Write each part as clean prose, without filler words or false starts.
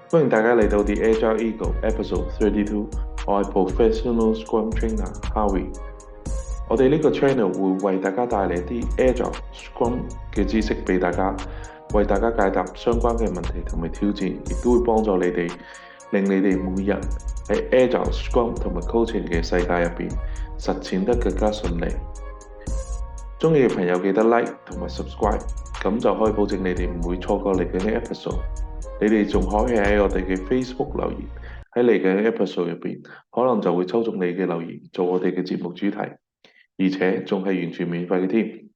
歡迎大家嚟到 The Agile Eagle Episode 32，我係 Professional Scrum Trainer Harvey。我哋呢個 channel 會為大家帶嚟啲 Agile Scrum 嘅知識俾大家，為大家解答相關嘅問題同埋挑戰，亦都會幫助你哋，令你哋每日喺 Agile Scrum 同埋 Coaching 嘅世界入邊實踐得更加順利。鍾意嘅朋友記得 like 同埋 subscribe，咁就可以保證你哋唔會錯過嚟緊嘅 episode。你哋仲可以喺我哋嘅 Facebook 留言，喺嚟緊嘅 episode 入邊，可能就會抽中你嘅留言做我哋嘅節目主題，而且仲係完全免費嘅添。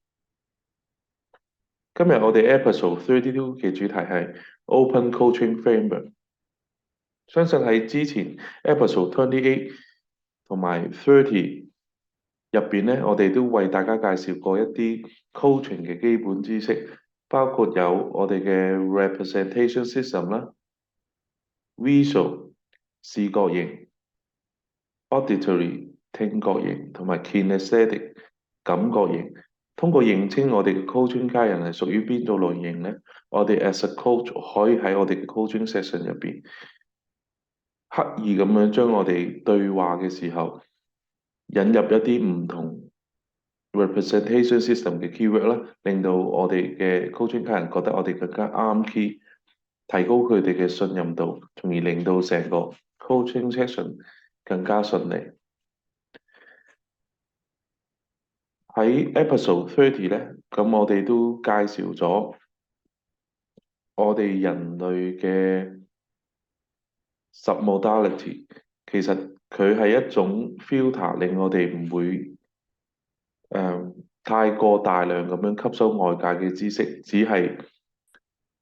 今日我哋 episode 32嘅主題係 Open Coaching Framework。相信喺之前 episode 28同埋30入邊呢，我哋都為大家介紹過一啲 coaching 嘅基本知識，包括有我哋嘅 representation system 啦、visual 視覺型、auditory 聽覺型同埋 kinesthetic 感覺型。通過認清我哋嘅 coaching 家人係屬於邊種類型呢，我哋 as a coach 可以喺我哋嘅 coaching session 入邊刻意咁樣將我哋對話嘅時候引入一啲唔同 representation system 嘅 keyword 啦，令到我哋嘅 coaching 客人覺得我哋更加啱 key，提高佢哋嘅信任度，從而令到成個 coaching session 更加順利。喺 episode 30咧，咁我哋都介紹咗我哋人類嘅 submodality，其實佢係一種 filter，令我哋唔會太過大量咁樣吸收外界嘅知識，只係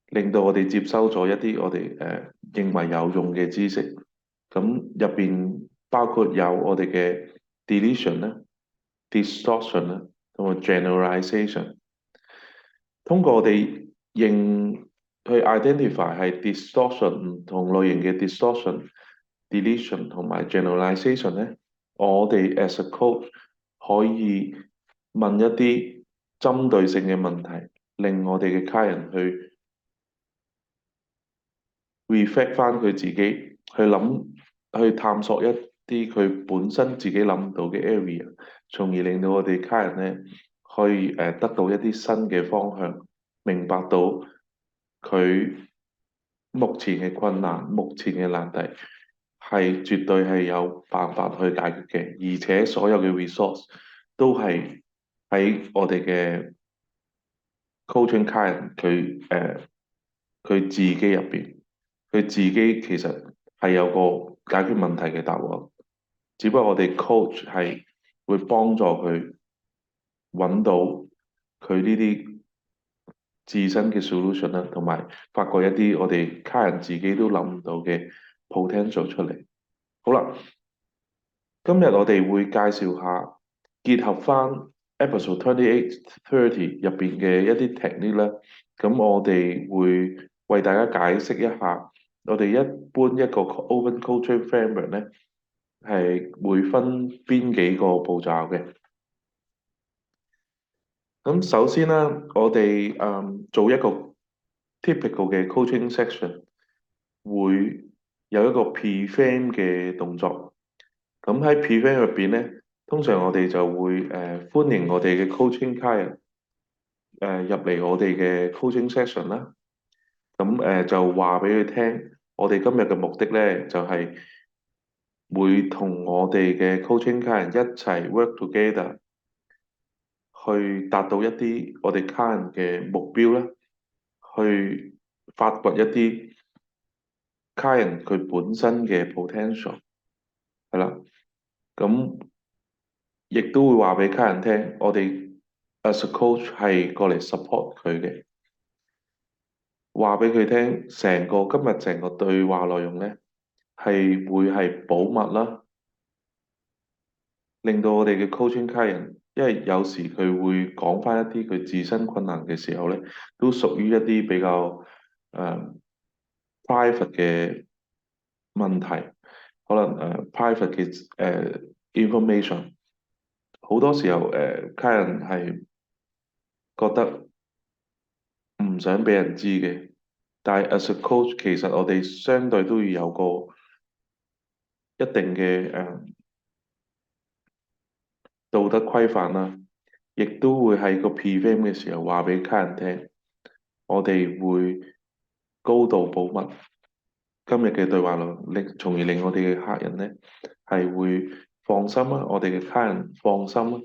令到我哋接收咗一啲我哋認為有用嘅知識。咁入邊包括有我哋嘅 deletion 啦、distortion 啦，同埋 generalization。通過我哋去 identify 係 distortion 唔同類型嘅 distortion、deletion 同埋 generalization 咧，我哋 as a coach 可以問一啲針對性嘅問題，令我哋嘅 client 去 reflect 翻佢自己，去諗去探索一啲佢本身自己諗唔到嘅 area，從而令到我哋 client 咧可以得到一啲新嘅方向，明白到佢目前嘅困難、目前嘅難題係絕對係有辦法去解決嘅，而且所有嘅 resource 都係喺我哋嘅 coaching client 佢自己入邊。佢自己其實係有個解決問題嘅答案，只不過我哋 coach 係會幫助佢揾到佢呢啲自身嘅 solution 啦，同埋發掘一啲我哋客人自己都諗唔到嘅 potential 出嚟。好啦，今日我哋會介紹下結合翻 episode 28、30入邊嘅一啲 technique 啦，咁我哋會為大家解釋一下。我哋一般一個 open coaching framework 咧，係會分邊幾個步驟嘅。咁首先啦，我哋做一個 typical 嘅 coaching section，會有一個 pre-frame 嘅動作。咁喺 pre-frame 入邊咧，通常我哋就會歡迎我哋嘅 coaching client 入嚟我哋嘅 coaching section 啦。咁就話俾佢聽，我哋今日嘅目的咧就係會同我哋嘅 coaching client 一齊 work together，去達到一啲我哋 client 嘅目標啦，去發掘一啲 client 佢本身嘅 potential，係啦，咁亦都會話俾 client 聽，我哋 as a coach 係過嚟 support 佢嘅，話俾佢聽，今日成個對話內容咧係會係保密啦。令到我哋嘅 coaching client，因為有時佢會講翻一啲佢自身困難嘅時候咧，都屬於一啲比較private 嘅問題，可能private 嘅information，好多時候client 係覺得唔想俾人知嘅，但係 as a coach，其實我哋相對都要有個一定嘅道德規範啦，亦都會喺個 prevent 嘅時候話俾客人聽，我哋會高度保密今日嘅對話內容，從而令我哋嘅客人呢係會放心啊，我哋嘅客人放心啊，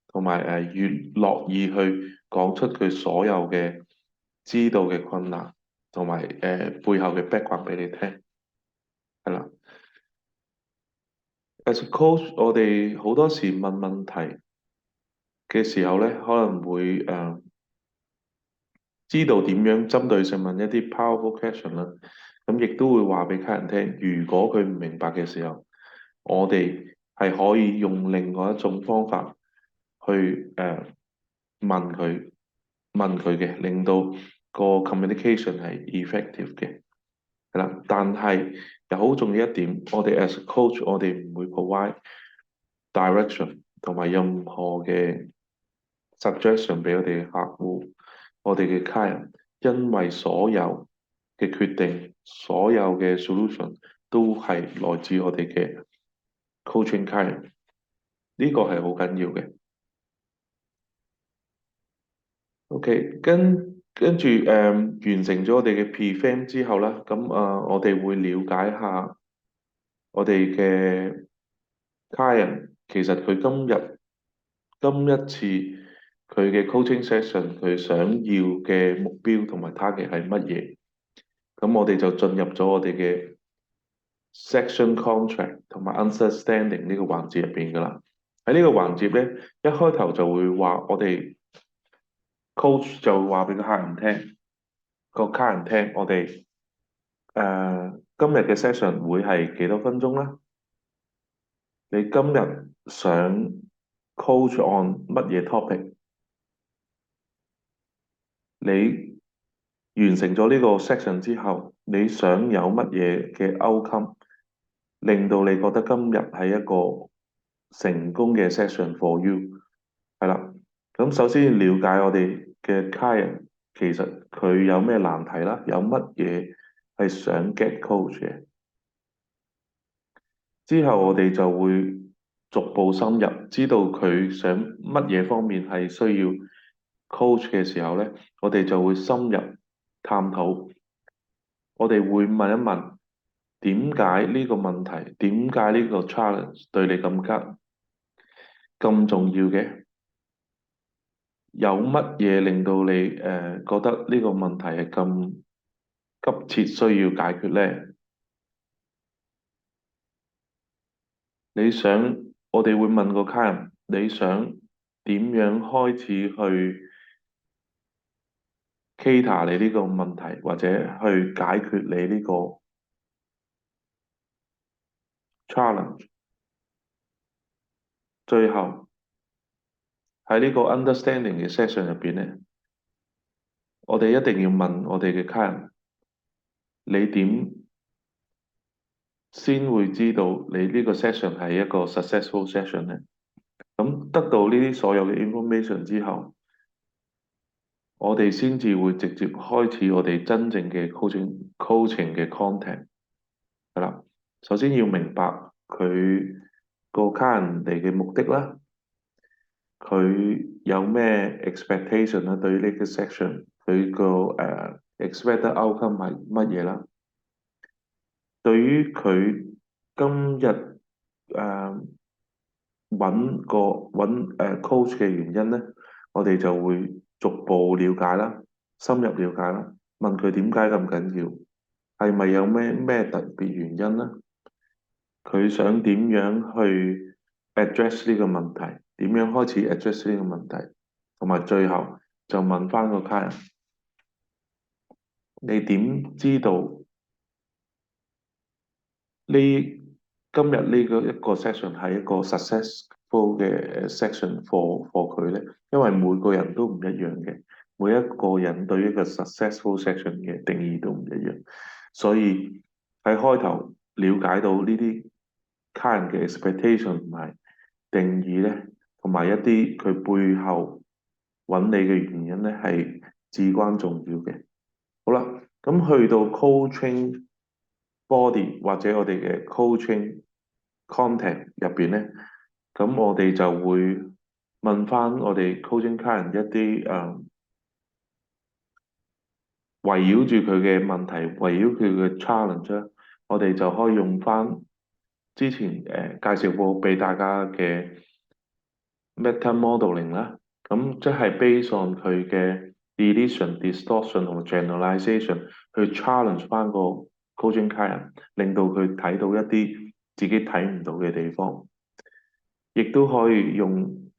同埋越樂意去講出佢所有嘅知道嘅困難，同埋背後嘅 background 俾你聽，係啦。As a coach，我哋好多時問問題嘅時候咧，可能會知道點樣針對性問一啲 powerful question 啦。咁亦都會話俾客人聽，如果佢唔明白嘅時候，我哋係可以用另外一種方法去問佢問佢嘅，令到個 communication 係 effective 嘅。係啦，但係又好重要一點，我哋 as a coach，我哋唔會 provide direction 同埋任何嘅 suggestion 俾我哋嘅客戶，我哋嘅 client，因為所有嘅決定，所有嘅 solution 都係來自我哋嘅 coaching client，呢個係好緊要嘅。OK，跟住完成咗我哋嘅 prevent 之後啦，咁我哋會了解下我哋嘅 client，其實佢今一次佢嘅 coaching session，佢想要嘅目標同埋 target 係乜嘢？咁我哋就進入咗我哋嘅 section contract 同埋 understanding 呢個環節入邊㗎啦。喺呢個環節咧，一開頭就會話我哋 coach 就會話俾個客人聽，個客人聽我哋今日嘅 session 會係幾多分鐘啦？你今日想 coach on 乜嘢 topic？你完成咗呢個 section 之後，你想有乜嘢嘅 outcome，令到你覺得今日係一個成功嘅 session for you？係啦，咁首先要了解我哋嘅 client，其實佢有咩難題啦，有乜嘢係想 get coach 嘅。之後我哋就會逐步深入，知道佢想乜嘢方面係需要 coach 嘅時候咧，我哋就會深入探討。我哋會問一問點解呢個問題，點解呢個 challenge 對你咁重要嘅？有乜嘢令到你覺得呢個問題係咁急切需要解決呢？你想，我哋會問個客人，你想點樣開始去 cater 你呢個問題，或者去解決你呢個 challenge？最後喺呢個 understanding 嘅 session 入邊咧，我哋一定要問我哋嘅客人，你點先會知道你呢個 session 係一個 successful session 呢？咁得到呢啲所有嘅 information 之後，我哋先至會直接開始我哋真正嘅 coaching 嘅 content。係啦，首先要明白佢個客人嚟嘅目的啦，佢有咩 expectation 啦，對於呢個 section，佢個expected outcome 係乜嘢啦？對於佢今日揾 coach 嘅原因咧，我哋就會逐步了解啦，深入了解啦，問佢點解咁緊要，係咪有咩特別原因咧？佢想點樣去 address 呢個問題？點樣開始 address 呢個問題？同埋最後就問翻個客人，你點知道呢？今日呢個一個 section 係一個 successful 嘅section for 佢咧，因為每個人都唔一樣嘅，每一個人對於一個 successful section 嘅定義都唔一樣，所以喺開頭了解到呢啲客人嘅 expectation 同埋定義咧，同埋一啲佢背後揾你嘅原因咧，係至關重要嘅。好啦。咁去到 coaching body 或者我哋嘅 coaching content 入邊咧，咁我哋就會問翻我哋 coaching client 一啲圍繞住佢嘅問題，圍繞佢嘅 challenge 咧，我哋就可以用翻之前介紹過俾大家嘅 meta modeling 啦。咁即係 based on 佢嘅 deletion、distortion 同埋 generalization 去 challenge 翻個 coaching client，令到佢睇到一啲自己睇唔到嘅地方，亦都可以用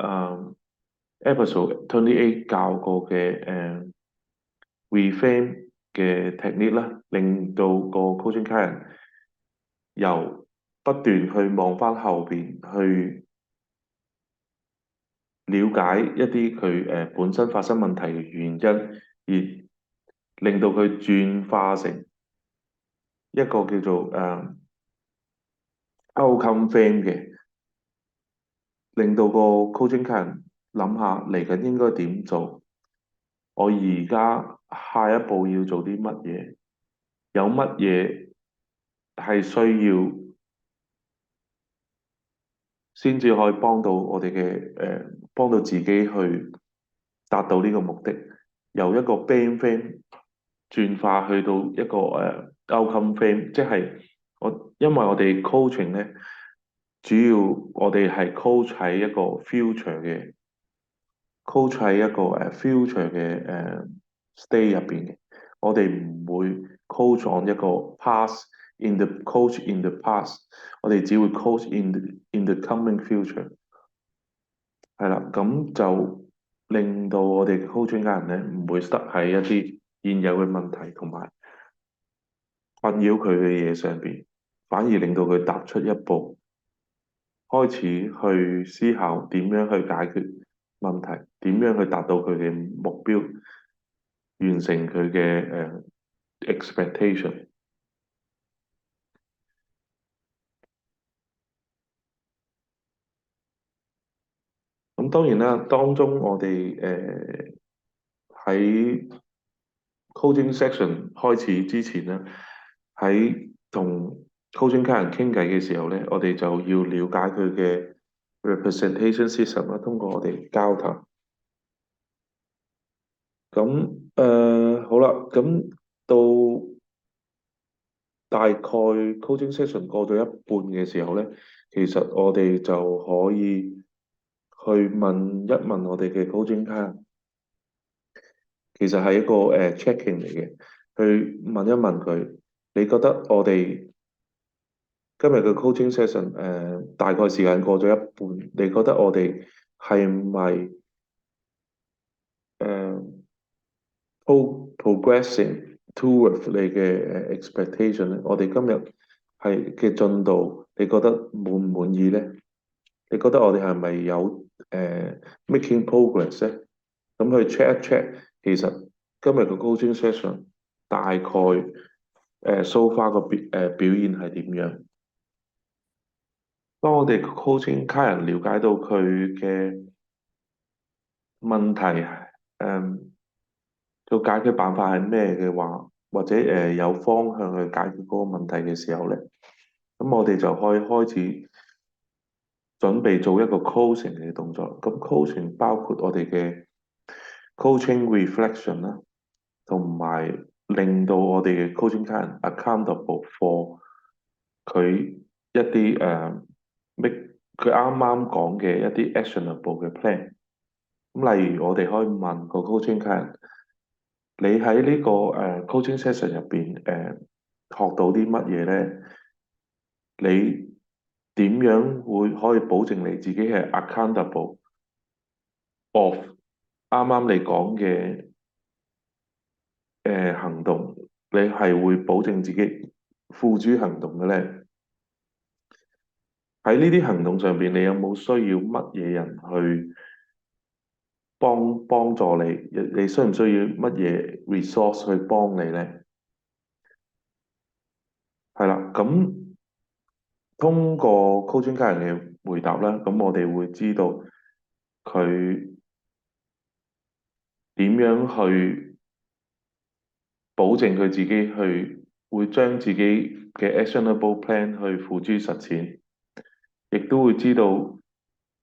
episode 28教過嘅reframe 嘅 technique 啦，令到個 coaching client 由不斷去望翻後邊，去了解一啲佢本身發生問題嘅原因，而令到佢轉化成一個叫做outcome frame 嘅，令到個 coaching client 諗下嚟緊應該點做，我而家下一步要做啲乜嘢，有乜嘢係需要先至可以幫到我哋嘅幫到自己去達到呢個目的，由一個 brain frame 轉化去到一個outcome frame，即係因為我哋 coaching 咧，主要我哋係 coach 喺一個 future 嘅 coach 喺一個future 嘅stay 入邊嘅，我哋唔會 coach on 一個 past in the coach in the past，我哋只會 coach in the coming future。係啦，咁就令到我哋 coaching 家人咧唔會 stuck 喺一啲現有嘅問題同埋困擾佢嘅嘢上邊，反而令到佢踏出一步，開始去思考點樣去解決問題，點樣去達到佢嘅目標，完成佢嘅expectation。咁當然啦，當中我哋喺 coaching section 開始之前咧，喺同 coaching 家人傾偈嘅時候咧，我哋就要了解佢嘅 representation system 啦。通過我哋交談，咁好啦，咁到大概 coaching session 過咗一半嘅時候咧，其實我哋就可以去問一問我哋嘅 coaching 家人，其實係一個checking 嚟嘅，去問一問佢，你覺得我哋今日嘅 coaching session 大概時間過咗一半，你覺得我哋係咪誒 progressing towards 你嘅expectation 咧？我哋今日係嘅進度，你覺得滿唔滿意咧？你覺得我哋係咪有making progress 咧？咁去 check 一 check，其實今日嘅 coaching session 大概so far 個表現係點樣？當我哋 coaching 客人了解到佢嘅問題，個解決辦法係咩嘅話，或者有方向去解決嗰個問題嘅時候咧，咁我哋就可以開始準備做一個 coaching 嘅動作。咁 coaching 包括我哋嘅 coaching reflection 啦，同埋令到我哋嘅 coaching 客人 accountable for 佢一啲make 佢啱啱講嘅一啲 actionable 嘅 plan。咁例如我哋可以問個 coaching client，你喺呢個coaching session 入邊學到啲乜嘢咧？你點樣會可以保證你自己係 accountable of 啱啱你講嘅行動？你係會保證自己付諸行動嘅咧？喺呢啲行動上邊，你有冇需要乜嘢人去幫助你？你需唔需要乜嘢 resource 去幫你咧？係啦，咁通過 coaching 家人嘅回答啦，咁我哋會知道佢點樣去保證佢自己會將自己嘅 actionable plan 去付諸實踐，亦都會知道，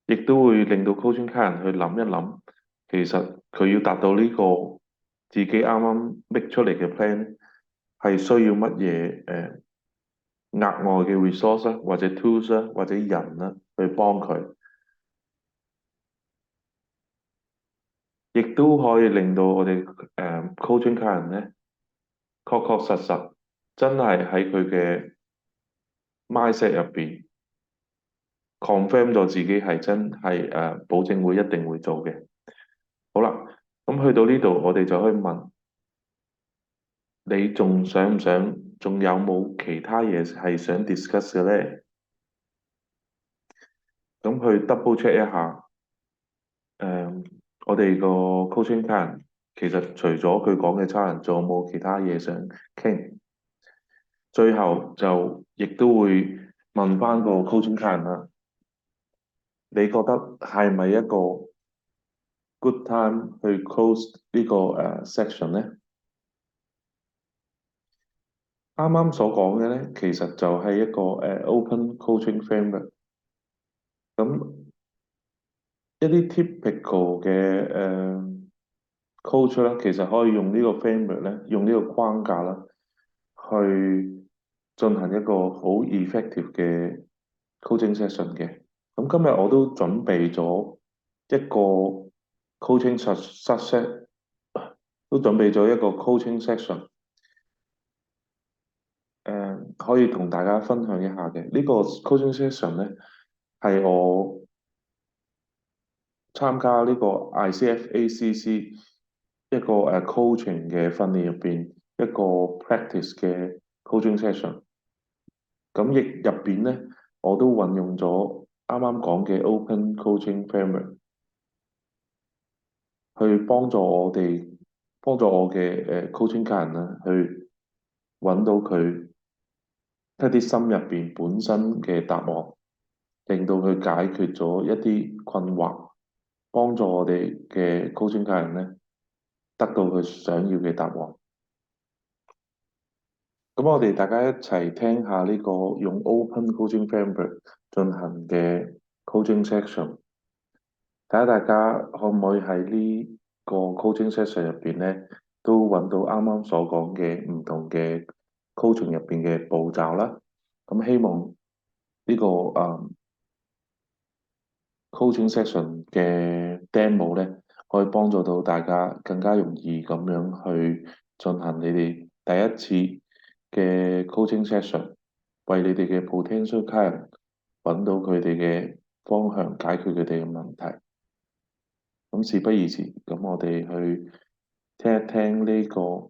亦都會令到 coaching 卡人去諗一諗，其實佢要達到呢個自己啱啱 make 出嚟嘅 plan 係需要乜嘢額外嘅 resource 啊，或者 tools 啊，或者人啦去幫佢，亦都可以令到我哋coaching 卡人咧確確實實真係喺佢嘅 mindset 入邊 confirm 咗自己係真係保證會一定會做嘅。好啦，咁去到呢度，我哋就可以問你仲想唔想，仲有冇其他嘢係想 discuss 嘅咧？咁去 double check 一下，誒、我哋個 coaching 卡人其實除咗佢講嘅差人，仲有冇其他嘢想傾？最後就亦都會問翻個 coaching 卡人啦，你覺得係咪一個 good time 去 close 呢個section 咧？啱啱所講嘅咧，其實就係一個open coaching framework。咁一啲 typical 嘅coach 咧，其實可以用呢個 framework 咧，用呢個框架啦，去進行一個好 effective 嘅 coaching session 嘅。咁今日我都準備咗一個 coaching success，都準備咗一個 coaching section，可以同大家分享一下嘅。呢個 coaching session 咧，係我參加呢個 ICF-ACC 一個coaching 嘅訓練入邊一個 practice 嘅 coaching session。咁亦入邊咧，我都運用咗啱啱講嘅 open coaching framework 去幫助我嘅coaching 家人啦，去揾到佢一啲心入邊本身嘅答案，令到佢解決咗一啲困惑，幫助我哋嘅 coaching 家人咧得到佢想要嘅答案。咁我哋大家一齊聽下呢個用 Open Coaching Framework 進行嘅 coaching section，睇下大家可唔可以喺呢個 coaching section 入邊咧，都揾到啱啱所講嘅唔同嘅 coaching 入邊嘅步驟啦。咁希望呢個coaching section 嘅 demo 咧，可以幫助到大家更加容易咁樣去進行你哋第一次嘅 coaching session，為你哋嘅 potential client 揾到佢哋嘅方向，解決佢哋嘅問題。咁事不宜遲，咁我哋去聽一聽呢個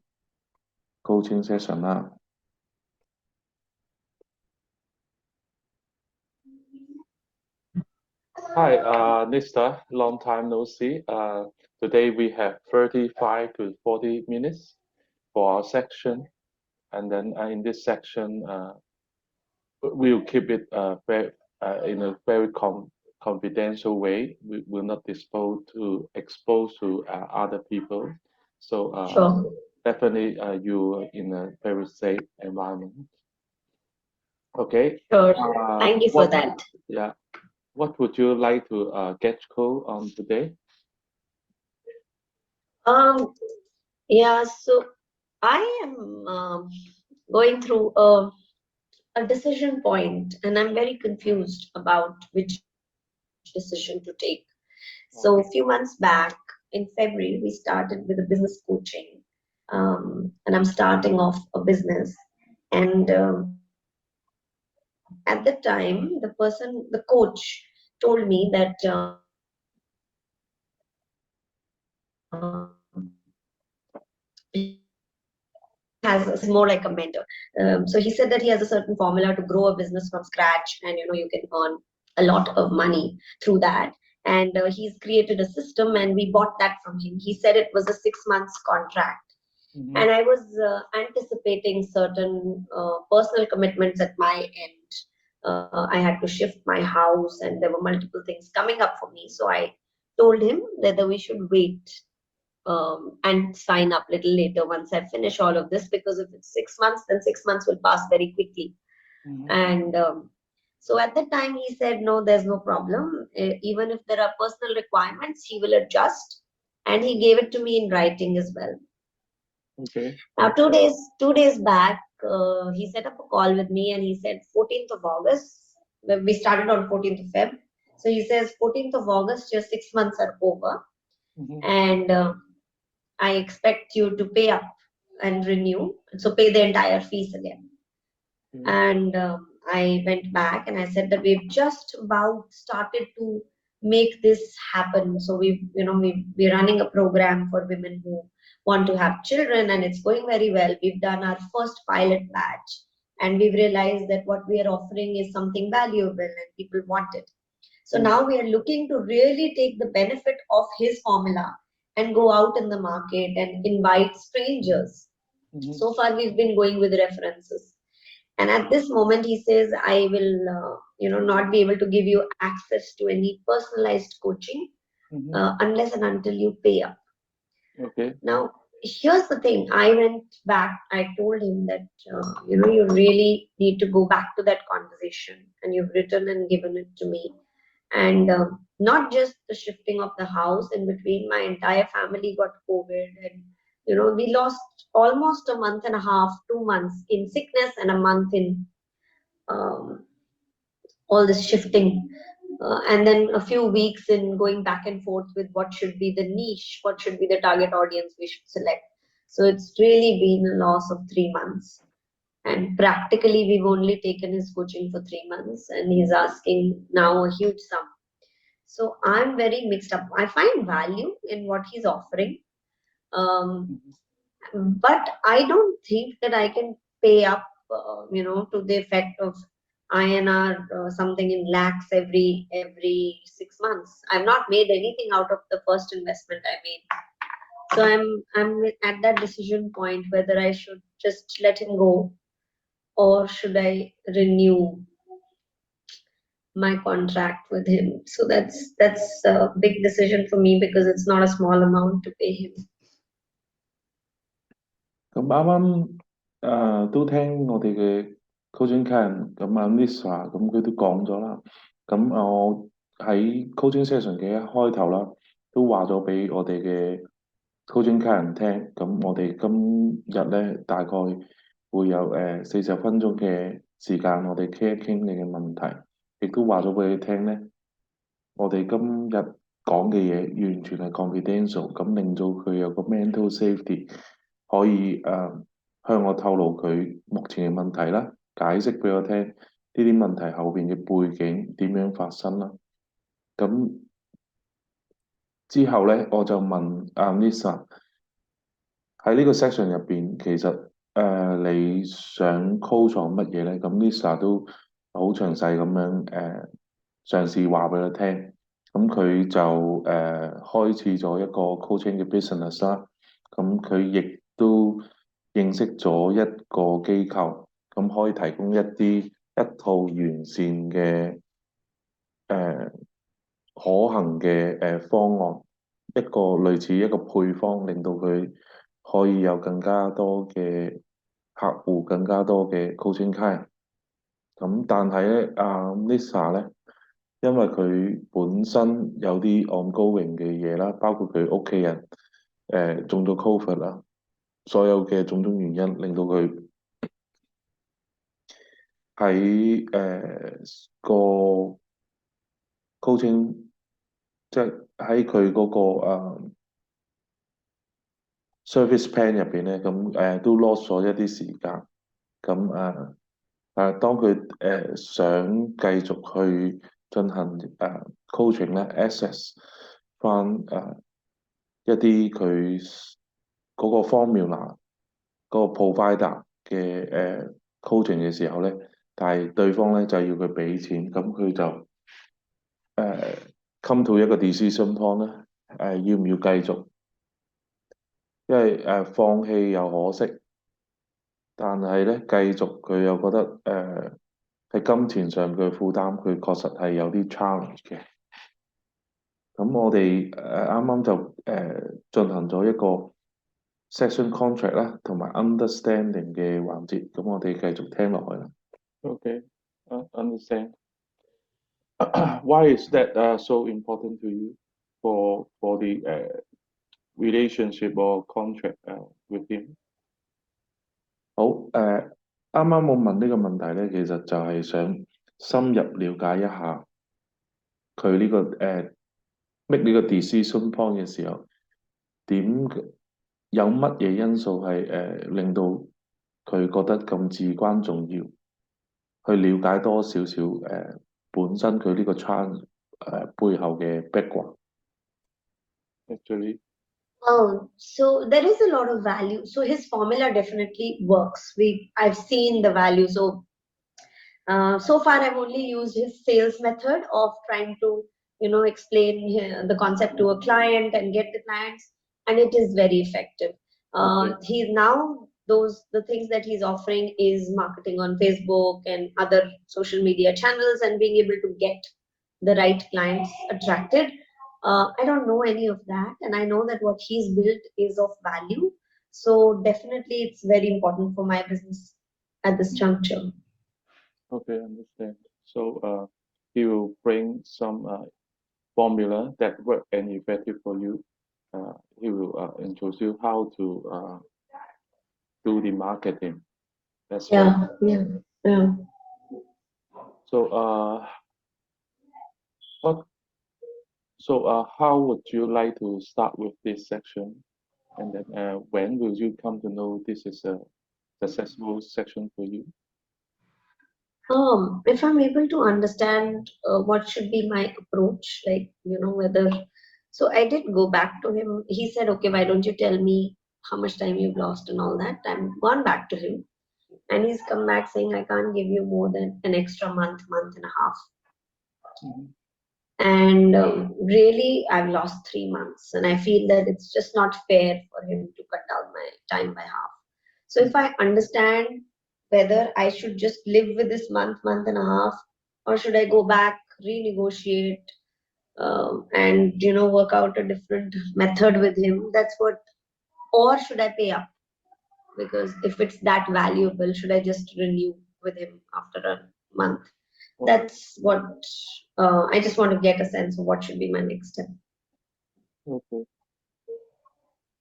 coaching session 啦。Hi, Nista. Long time no see. Today we have 35 to 40 minutes for our section, and then in this section, we'll keep it in a very confidential way. We will not expose to other people. So Sure. definitely, you are in a very safe environment. Okay. Sure. Thank you for What? that. Yeah. What would you like to get code on today? Um, yeah, so I am going through a decision point and I'm very confused about which decision to take. So a few months back in February, we started with a business coaching. And I'm starting off a business. And at that time, the coach told me that he's more like a mentor. So he said that he has a certain formula to grow a business from scratch, and you can earn a lot of money through that. And he's created a system, and we bought that from him. He said it was a 6 months contract, and I was anticipating certain personal commitments at my end. I had to shift my house, and there were multiple things coming up for me. So I told him that we should wait and sign up little later once I finish all of this, because if it's 6 months, then 6 months will pass very quickly. mhm. And so at that time, he said, no, there's no problem. Even if there are personal requirements, he will adjust. And he gave it to me in writing as well. Okay. Now, 2 days back, he set up a call with me and he said 14th of August. We started on 14th of Feb. So he says 14th of August, your 6 months are over. Mhm. And I expect you to pay up and renew. So pay the entire fees again. Okay. And I went back and I said that we've just about started to make this happen. So we're running a program for women who want to have children, and it's going very well. We've done our first pilot batch, and we've realized that what we are offering is something valuable and people want it. So Mhm. now we are looking to really take the benefit of his formula and go out in the market and invite strangers. Mhm. So far, we've been going with references. And at this moment, he says, I will, not be able to give you access to any personalized coaching Mhm. unless and until you pay up. Okay. Now, here's the thing. I went back. I told him that, you really need to go back to that conversation, and you've written and given it to me. And not just the shifting of the house. In between, my entire family got COVID, and we lost almost a month and a half, 2 months in sickness, and a month in um, all this shifting, and then a few weeks in going back and forth with what should be the niche, what should be the target audience we should select. So it's really been a loss of 3 months. And practically, we've only taken his coaching for 3 months, and he's asking now a huge sum. So I'm very mixed up. I find value in what he's offering. Um, Mhm. but I don't think that I can pay up, to the effect of INR something in lakhs every 6 months. I've not made anything out of the first investment I made, so I'm at that decision point whether I should just let him go or should I renew my contract with him. So that's a big decision for me because it's not a small amount to pay him. 咁啱啱都聽我哋嘅 coaching client 咁啊 Lisa 咁佢都講咗啦。咁我喺 coaching session 嘅一開頭啦，都話咗俾我哋嘅 coaching client 聽。咁我哋今日咧大概會有40分鐘嘅時間，我哋傾一傾你嘅問題，亦都話咗俾你聽咧。我哋今日講嘅嘢完全係 confidential，咁令到佢有個 mental safety，可以向我透露佢目前嘅問題啦，解釋俾我聽呢啲問題後邊嘅背景點樣發生啦。咁之後咧，我就問阿 Lisa 喺呢個 section 入邊，其實你想 coach 我乜嘢咧？咁 Lisa 都好詳細咁樣嘗試話俾佢聽。咁佢就開始咗一個 coaching 嘅 business 啦。咁佢亦都認識咗一個機構，咁可以提供一套完善嘅誒可行嘅方案，一個類似一個配方，令到佢可以有更加多嘅客戶，更加多嘅 coaching client。咁但係咧，阿 Lisa 咧，因為佢本身有啲 ongoing 嘅嘢啦，包括佢屋企人中咗 Covid 啦，所有嘅種種原因令到佢喺個 coaching，即係喺佢嗰個service plan 入邊咧，咁都 lost 咗一啲時間。咁當佢想繼續去進行coaching 咧，access 翻一啲佢嗰個 formula 嗰個 provider 嘅coaching 嘅時候咧，但係對方咧就要佢俾錢，咁佢就come to 一個 decision point 咧，要唔要繼續？因為放棄又可惜，但係咧繼續佢又覺得喺金錢上嘅負擔，佢確實係有啲 challenge 嘅。咁我哋啱啱就進行咗一個 session contract 啦，同埋 understanding 嘅環節，咁我哋繼續聽落去啦。Okay, understand. Why is that so important to you for the relationship or contract with him? 好啱啱我問呢個問題咧，其實就係想深入了解一下佢呢、個make 呢個 decision point 嘅時候，點有乜嘢因素係令到佢覺得咁至關重要，去了解多少少本身佢呢個 challenge 背後嘅 background。Actually, So there is a lot of value. So his formula definitely works. I've seen the value. So far, I've only used his sales method of trying to, explain the concept to a client and get the clients, and it is very effective. okay, He's now the things that he's offering is marketing on Facebook and other social media channels and being able to get the right clients attracted. I don't know any of that, and I know that what he's built is of value. So definitely, it's very important for my business at this juncture. okay, understand. So he will bring some formula that work and effective for you. He will introduce you how to do the marketing. That's very Yeah, yeah, yeah. so. What So, how would you like to start with this section? And then, when will you come to know this is a successful section for you? If I'm able to understand what should be my approach, like, whether, so I did go back to him. He said, okay, why don't you tell me how much time you've lost and all that? I'm gone back to him, and he's come back saying, I can't give you more than an extra month, month and a half. Mhm. And really, I've lost 3 months, and I feel that it's just not fair for him to cut down my time by half. So if I understand whether I should just live with this month, month and a half, or should I go back, renegotiate, and work out a different method with him, that's what, or should I pay up? Because if it's that valuable, should I just renew with him after a month? Okay, That's what I just want to get a sense of what should be my next step. okay.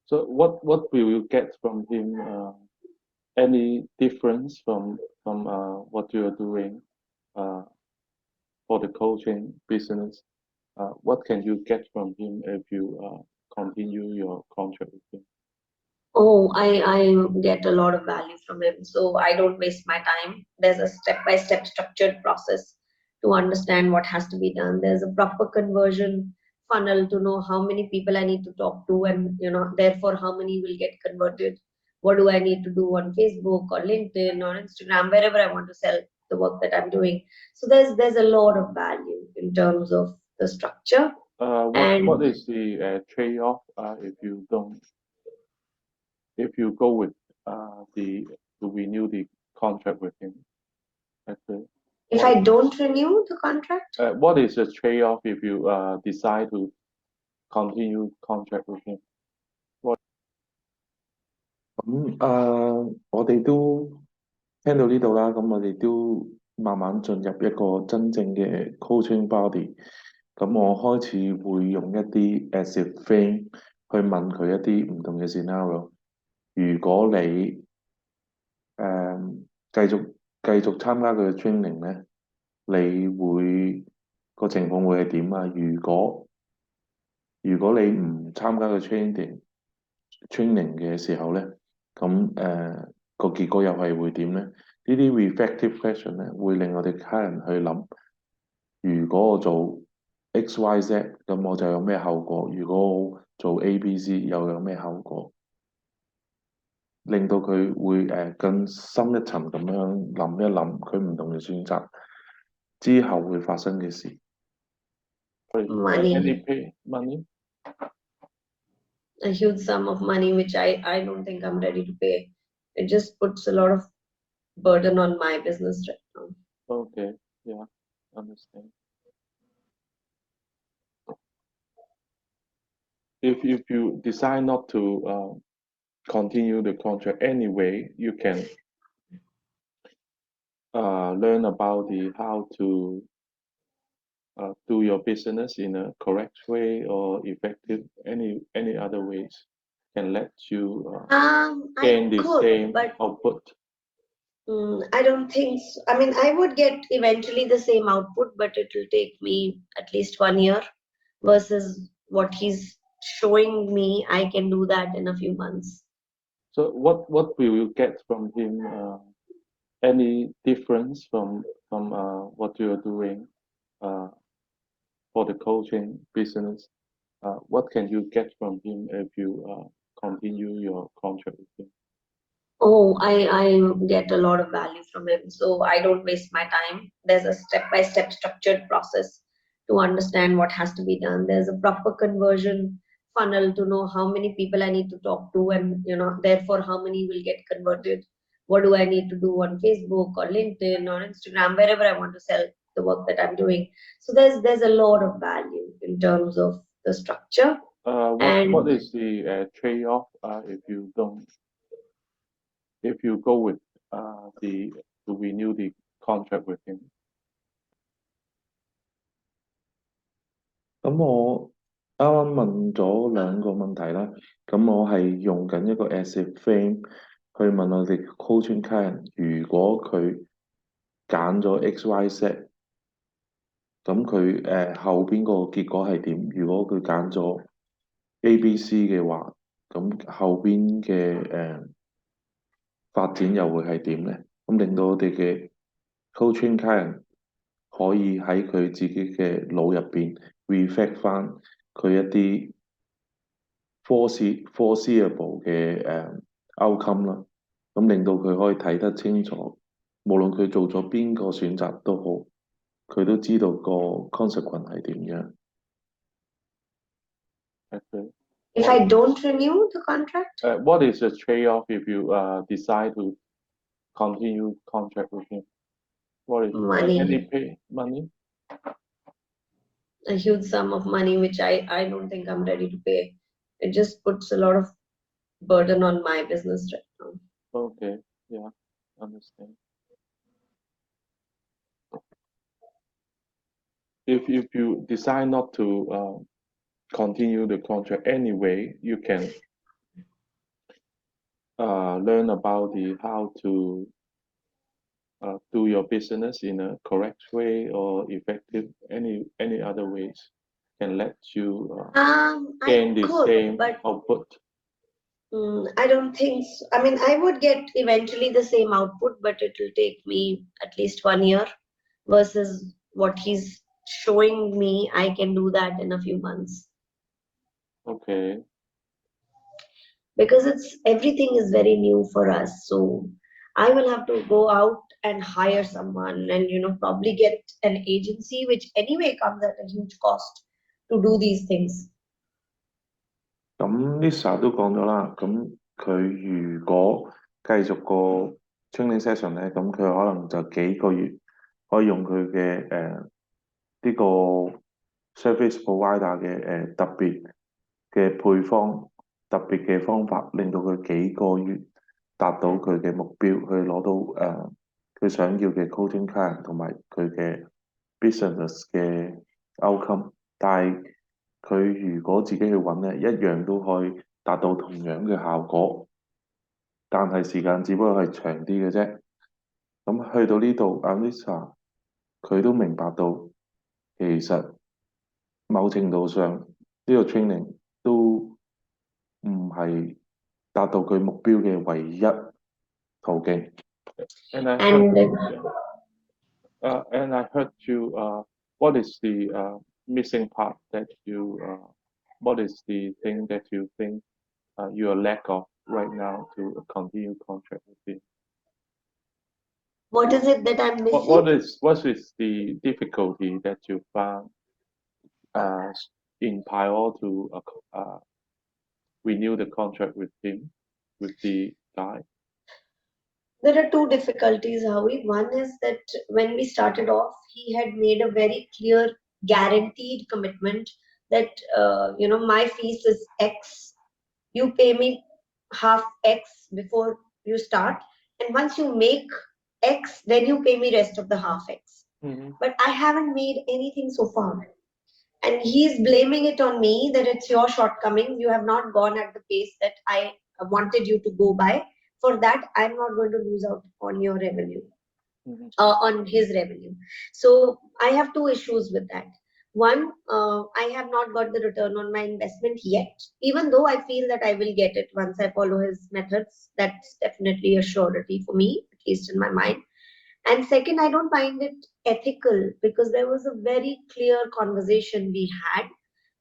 So, what will you get from him? Any difference from what you are doing uh, for the coaching business? What can you get from him if you continue your contract with him? Oh, I get a lot of value from him. So I don't waste my time. There's a step-by-step structured process to understand what has to be done. There's a proper conversion funnel to know how many people I need to talk to, and therefore how many will get converted. What do I need to do on Facebook or LinkedIn or Instagram, wherever I want to sell the work that I'm doing. So there's a lot of value in terms of the structure. What And is the trade-off if you go with the to renew the contract with him? Actually, if what I don't renew the contract, what is the trade-off if you decide to continue contract with him? What? 咁我哋都聽到呢度啦，咁我哋都慢慢進入一個真正嘅 coaching body。咁我開始會用一啲 as a frame 去問佢一啲唔同嘅 scenario。如果你繼續參加佢嘅 training 咧，你會個情況會係點啊？如果你唔參加個 training 嘅時候咧，咁個結果又係會點咧？呢啲 reflective question 咧，會令我哋客人去諗，如果我做 X、Y、Z，咁我就有咩後果？如果我做 A、B、C，又有咩後果？令到佢會更深一層咁樣諗一諗佢唔同嘅選擇之後會發生嘅事。Sorry, any money, pay money? a huge sum of money, which I don't think I'm ready to pay. It just puts a lot of burden on my business right now. Okay, yeah, understand. if you decide not to continue the contract anyway, you can learn about the how to do your business in a correct way or effective any other ways can let you I gain the could, same but output. I don't think so. I mean, I would get eventually the same output, but it will take me at least 1 year versus what he's showing me. I can do that in a few months. So what will you get from him? Any difference from what you are doing uh, for the coaching business? What can you get from him if you continue your contract with him? Oh, I get a lot of value from him. So I don't waste my time. There's a step-by-step structured process to understand what has to be done. There's a proper conversion funnel to know how many people I need to talk to, and therefore how many will get converted. What do I need to do on Facebook or LinkedIn or Instagram, wherever I want to sell the work that I'm doing. So there's a lot of value in terms of the structure. What And is the trade-off if you go with the to renew the contract with him? 咁我啱啱問咗兩個問題啦，咁我係用緊一個 as a frame 去問我哋 coaching 客人，如果佢揀咗 XYZ，咁佢後邊個結果係點？如果佢揀咗 ABC 嘅話，咁後邊嘅發展又會係點呢？咁令到我哋嘅 coaching 客人可以喺佢自己嘅腦入邊 reflect 翻佢一啲 foreseeable 嘅outcome 啦，咁令到佢可以睇得清楚，無論佢做咗邊個選擇都好，佢都知道個 consequence 係點樣。Okay. if I don't renew the contract, What is the trade-off if you decide to continue contract with him? What is any money, pay money? a huge sum of money, which I don't think I'm ready to pay. It just puts a lot of burden on my business right now. Okay, yeah, understand. If you decide not to continue the contract anyway, you can learn about the how to do your business in a correct way or effective any other ways can let you I gain the could, same but output. I don't think so. I mean, I would get eventually the same output, but it will take me at least 1 year versus what he's showing me. I can do that in a few months Okay. because it's everything is very new for us. So I will have to go out and hire someone and probably get an agency, which anyway comes at a huge cost to do these things. 咁 Lisa 都講咗啦，咁佢如果繼續個 training session 咧，咁佢可能就幾個月可以用佢嘅呢個 service provider 嘅特別嘅配方、特別嘅方法，令到佢幾個月達到佢嘅目標，去攞到佢想要嘅 coaching client 同埋佢嘅 business 嘅 outcome。但係佢如果自己去揾咧，一樣都可以達到同樣嘅效果，但係時間只不過係長啲嘅啫。咁去到呢度，阿 Lisa 佢都明白到，其實某程度上呢個 training 都唔係達到佢目標嘅唯一途徑。And I heard, And and I heard you. What is the missing part that you? What is the thing that you think you are lack of right now to continue contract with him? what is it that I'm What missing? what is the difficulty that you found uh, in prior to renew the contract with him, with the guy? There are two difficulties, Howie. One is that when we started off, he had made a very clear, guaranteed commitment that my fees is X, you pay me half X before you start, and once you make X, then you pay me rest of the half X. Mhm. But I haven't made anything so far, and he's blaming it on me that it's your shortcomings. You have not gone at the pace that I wanted you to go by. For that, I'm not going to lose out on your revenue, Mhm. on his revenue. So I have two issues with that. One, I have not got the return on my investment yet, even though I feel that I will get it once I follow his methods. That's definitely a surety for me, at least in my mind. And second, I don't find it ethical because there was a very clear conversation we had,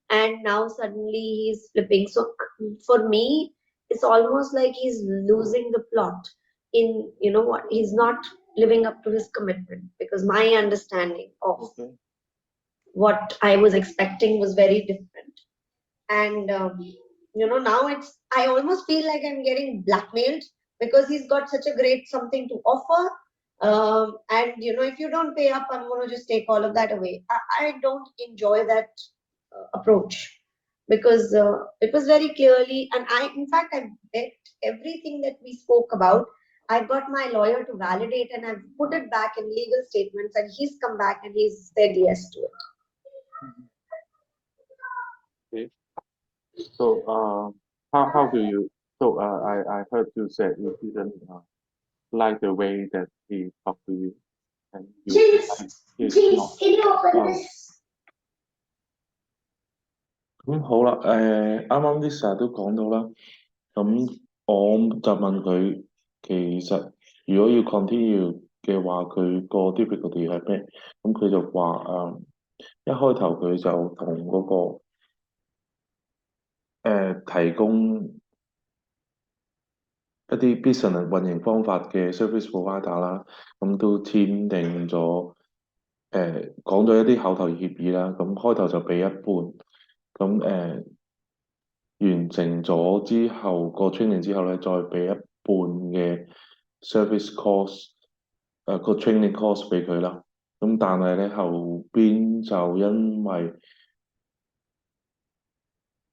and now suddenly he's flipping. So for me, it's almost like he's losing the plot. In what, he's not living up to his commitment, because my understanding of Okay. what I was expecting was very different. And now I almost feel like I'm getting blackmailed because he's got such a great something to offer. And if you don't pay up, I'm going to just take all of that away. I don't enjoy that approach, because it was very clearly, and in fact, I bet everything that we spoke about. I got my lawyer to validate, and I've put it back in legal statements, and he's come back and he's said yes to it. Mhm. Okay. So, how do you? So, I heard you said you didn't like the way that he talked to you, and you feel Jinx, like he's Jinx, not. can you open Uh, this? 咁好啦，啱啱 Lisa 都講到啦，咁我就問佢，其實如果要 continue 嘅話，佢個 difficulty 係咩？咁佢就話一開頭佢就同嗰個提供一啲 business 運營方法嘅 service provider 啦，咁都簽訂咗講咗一啲口頭協議啦，咁開頭就俾一半，咁完成咗之後個 training 之後咧，再俾一半嘅 service cost 個 training cost 俾佢啦。咁但係咧後邊就因為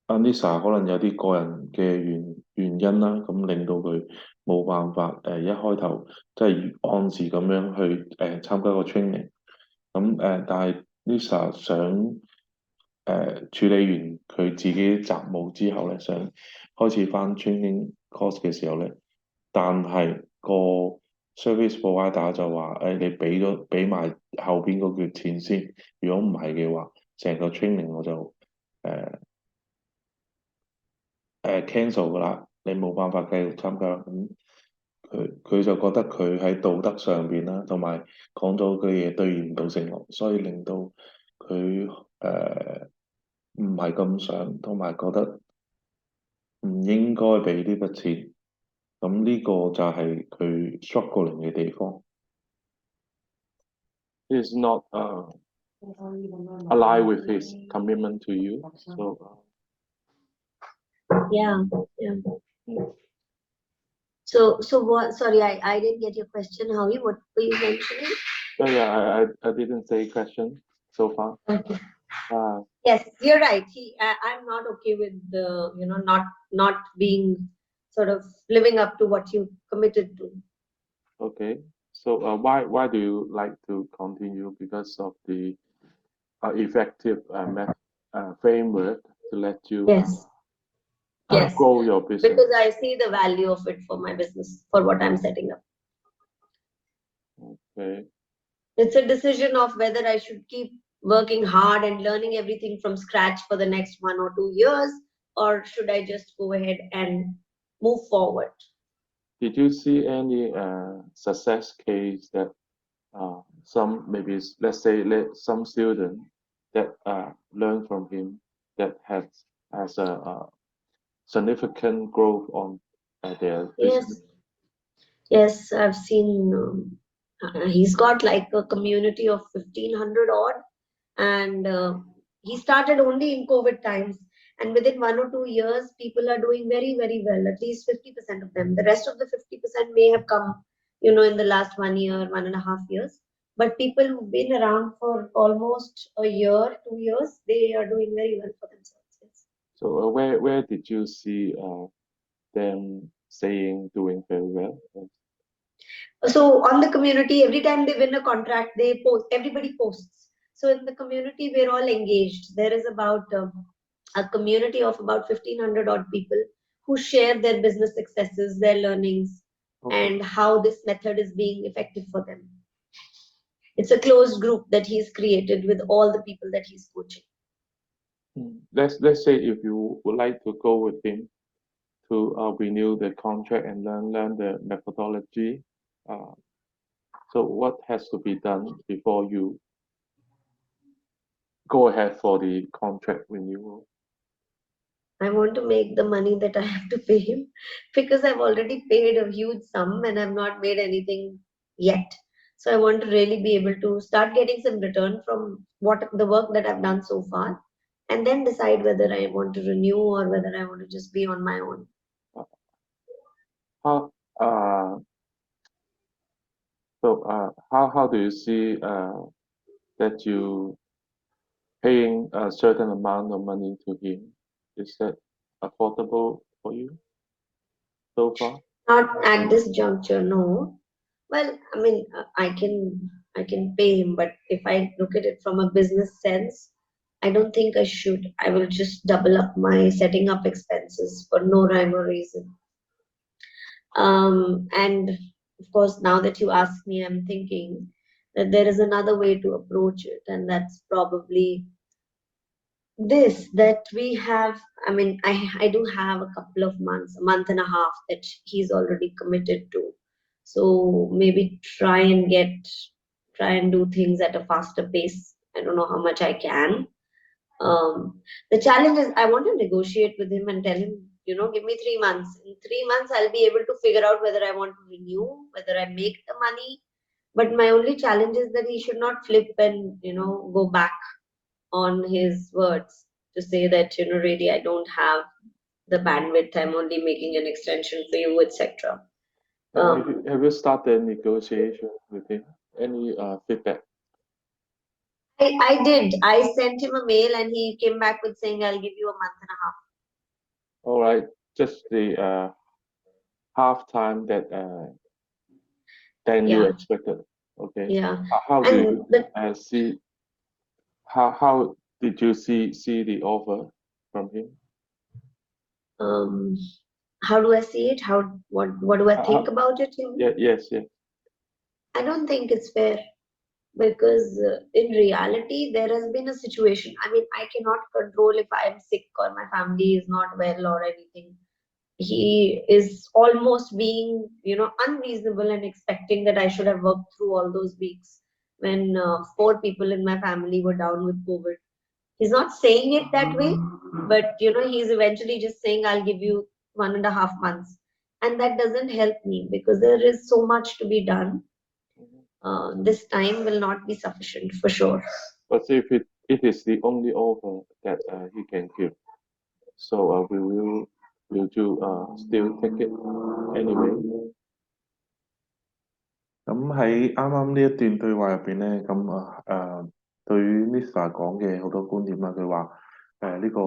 Anissa 可能有啲個人嘅原因啦，咁令到佢冇辦法一開頭即係按時咁樣去參加個 training。咁但係 Lisa 想處理完佢自己雜務之後咧，想開始翻 training course 嘅時候咧，但係個 service provider 就話：你俾埋後邊嗰橛錢先，如果唔係嘅話，成個 training 我就cancel 㗎啦，你冇辦法繼續參加。咁佢就覺得佢喺道德上邊啦，同埋講咗句嘢兌現唔到承諾，所以令到佢唔係咁想，同埋覺得唔應該俾呢筆錢。咁呢個就係佢 struggling 嘅地方。he's not aligned with his commitment to you. So, Yeah, yeah. So what? Sorry, I didn't get your question, Howie. What were you mentioning? yeah, I didn't say question so far. Okay. Uh, Yes, you're right. I'm not okay with the, not being sort of living up to what you committed to. okay. So, why do you like to continue? Because of the effective framework to let you Yes, yes. grow your business. Because I see the value of it for my business, for what I'm setting up. Okay. It's a decision of whether I should keep working hard and learning everything from scratch for the next 1 or 2 years, or should I just go ahead and move forward? Did you see any success case that some maybe let's say some student that learn from him that has a significant growth on their business? Yes, yes, I've seen. He's got like a community of 1,500 odd, and he started only in COVID times. And within 1 or 2 years, people are doing very, very well. At least 50% of them. The rest of the 50% may have come, in the last 1 year, 1.5 years. But people who've been around for almost a year, 2 years, they are doing very well for themselves. Yes. So where did you see them saying doing very well? So on the community, every time they win a contract, they post. Everybody posts. So in the community, we're all engaged. There is about a community of about 1,500 odd people who share their business successes, their learnings, Okay. and how this method is being effective for them. It's a closed group that he's created with all the people that he's coaching. Let's say if you would like to go with him to renew the contract and learn the methodology. Uh, so what has to be done before you go ahead for the contract renewal? I want to make the money that I have to pay him because I've already paid a huge sum and I've not made anything yet. So I want to really be able to start getting some return from what the work that I've done so far and then decide whether I want to renew or whether I want to just be on my own. Uh, How how do you see that you paying a certain amount of money to him? Is that affordable for you so far? Not at this juncture, no. Well, I mean, I can pay him, but if I look at it from a business sense, I don't think I should. I will just double up my setting up expenses for no rhyme or reason. And of course, now that you ask me, I'm thinking that there is another way to approach it, and that's probably this that we have. I mean, I do have a couple of months, a month and a half that he's already committed to. So maybe try and do things at a faster pace. I don't know how much I can. The challenge is I want to negotiate with him and tell him, give me 3 months. In 3 months, I'll be able to figure out whether I want to renew, whether I make the money. But my only challenge is that he should not flip and, go back on his words to say that, really, I don't have the bandwidth, I'm only making an extension for you, etc. Um, Have you started negotiation with him? Any feedback? I did. I sent him a mail and he came back with saying, I'll give you a month and a half. All right, just the half time that than you Yeah, expected. Okay. yeah. How do And you the see how did you see the offer from him? um, how do I see it? What do I think How, about it? You yeah, mean? yes, yes. I don't think it's fair because in reality there has been a situation. I mean, I cannot control if I am sick or my family is not well or anything. He is almost being, unreasonable and expecting that I should have worked through all those weeks when four people in my family were down with COVID. He's not saying it that way, but he's eventually just saying, I'll give you 1.5 months. And that doesn't help me because there is so much to be done. Mhm. This time will not be sufficient for sure. But if it is the only offer that he can give, so will you still take it anyway? 咁喺啱啱呢一段對話入邊咧，咁對於 Lisa 講嘅好多觀點啦，佢話呢個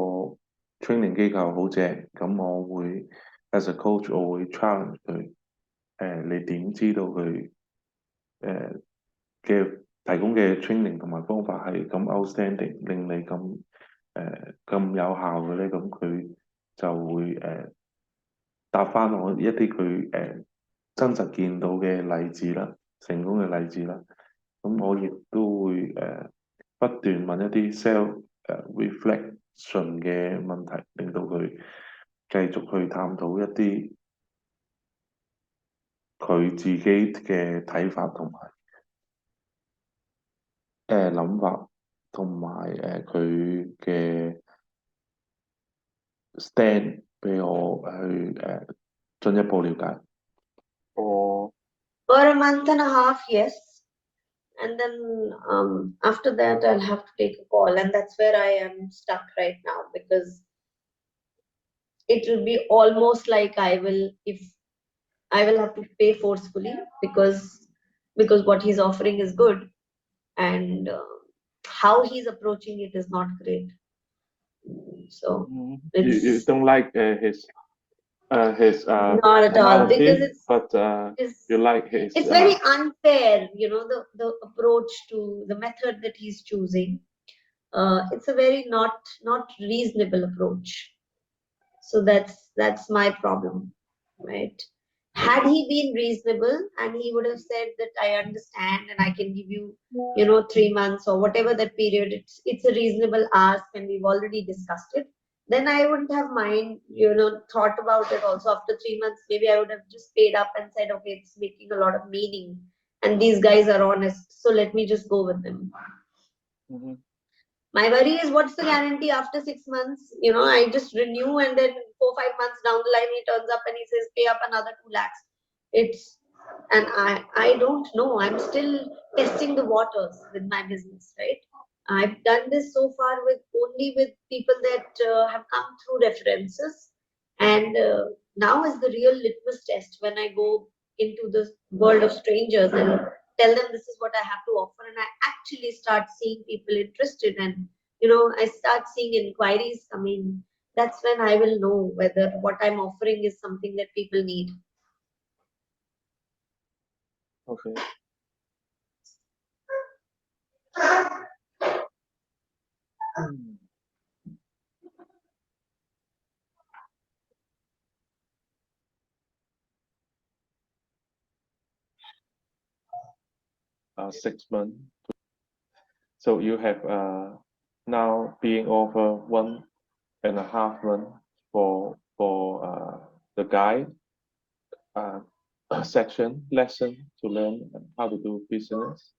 training 機構好正，咁我會 as a coach 我會 challenge 佢，你點知道佢誒嘅提供嘅 training 同埋方法係咁 outstanding，令你咁有效嘅咧？咁佢就會答翻我一啲佢真實見到嘅例子啦，成功嘅例子啦。咁我亦都會不斷問一啲 self reflection 嘅問題，令到佢繼續去探討一啲佢自己嘅睇法同埋諗法，同埋佢嘅 stand 俾我去進一步了解。Or For a month and a half, yes. And then after that, I'll have to take a call. And that's where I am stuck right now because it will be almost like if I will have to pay forcefully because what he's offering is good. and how he's approaching it is not great. So You it's don't like his not at all because analysis, but it's you like his it's very unfair, the approach to the method that he's choosing. It's a very not reasonable approach. So that's my problem, right? Had he been reasonable and he would have said that I understand and I can give you, 3 months or whatever that period, it's a reasonable ask and we've already discussed it, then I wouldn't have thought about it also. After 3 months, maybe I would have just paid up and said, okay, it's making a lot of meaning and these guys are honest, so let me just go with them. Mhm. My worry is what's the guarantee after 6 months? I just renew and then 4, 5 months down the line he turns up and he says pay up another 2 lakhs. It's and I don't know. I'm still testing the waters with my business, right? I've done this so far with only with people that have come through references, and now is the real litmus test when I go into the world of strangers and tell them this is what I have to offer, and I actually start seeing people interested, and I start seeing inquiries come in. That's when I will know whether what I'm offering is something that people need. Okay. 6 months. So you have now being over 1.5 month for the guide uh, section lesson to learn how to do business,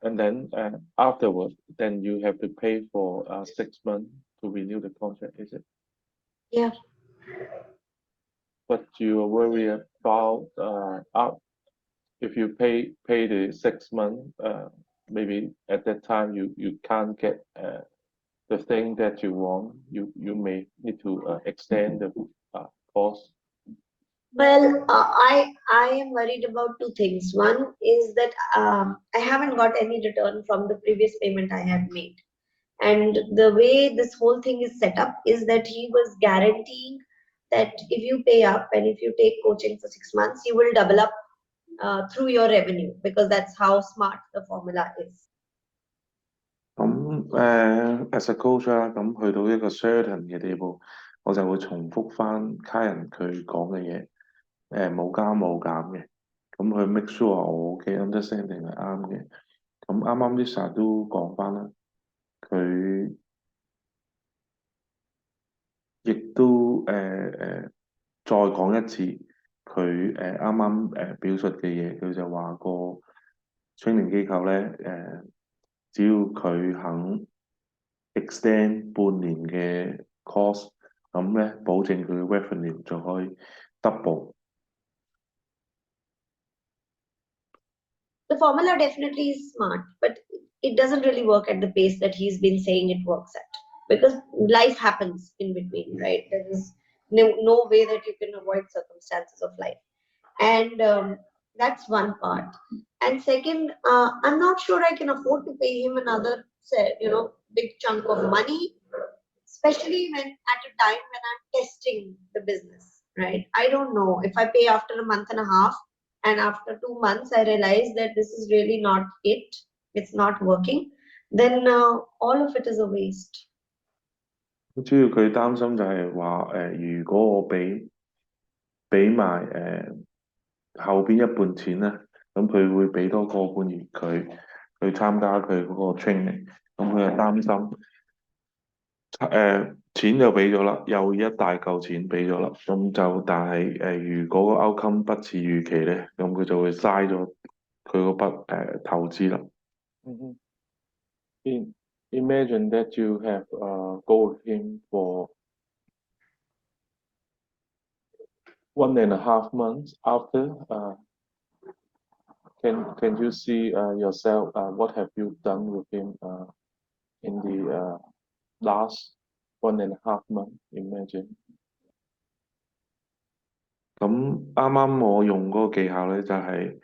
and then afterward, then you have to pay for 6 months to renew the contract. Is it? Yeah. But you are worried about if you pay the 6 months, maybe at that time you can't get the thing that you want. You may need to extend the course. Well, I am worried about two things. One is that I haven't got any return from the previous payment I had made, and the way this whole thing is set up is that he was guaranteeing that if you pay up and if you take coaching for 6 months, you will double up through your revenue because that's how smart the formula is. 咁as a coach 啦，咁去到一個 certain 嘅地步，我就會重複翻客人佢講嘅嘢，冇加冇減嘅，咁去 make sure 我嘅 understanding 係啱嘅。咁啱啱 Lisa 都講翻啦，佢亦都再講一次佢啱啱表述嘅嘢，佢就話個 training 機構咧只要佢肯 extend 半年嘅 course，咁咧保證佢嘅 revenue 就可以 double。The formula definitely is smart, but it doesn't really work at the pace that he's been saying it works at because life happens in between, right? There is no way that you can avoid circumstances of life, and that's one part. And second, I'm not sure I can afford to pay him another, big chunk of money, especially when at a time when I'm testing the business, right? I don't know if I pay after a month and a half, and after 2 months I realize that this is really not it, it's not working, then all of it is a waste. 主要佢擔心就係話如果我俾埋後邊一半錢咧，咁佢會俾多個半月佢去參加佢嗰個 training，咁佢就擔心錢就俾咗啦，又一大嚿錢俾咗啦，咁就但係如果個 outcome 不似預期咧，咁佢就會嘥咗佢嗰筆投資啦。Mhm. Imagine that you have go with him for 1.5 months after. Can you see yourself? What have you done with him in the last 1.5 months? Imagine. 咁啱啱我用嗰個技巧咧，就係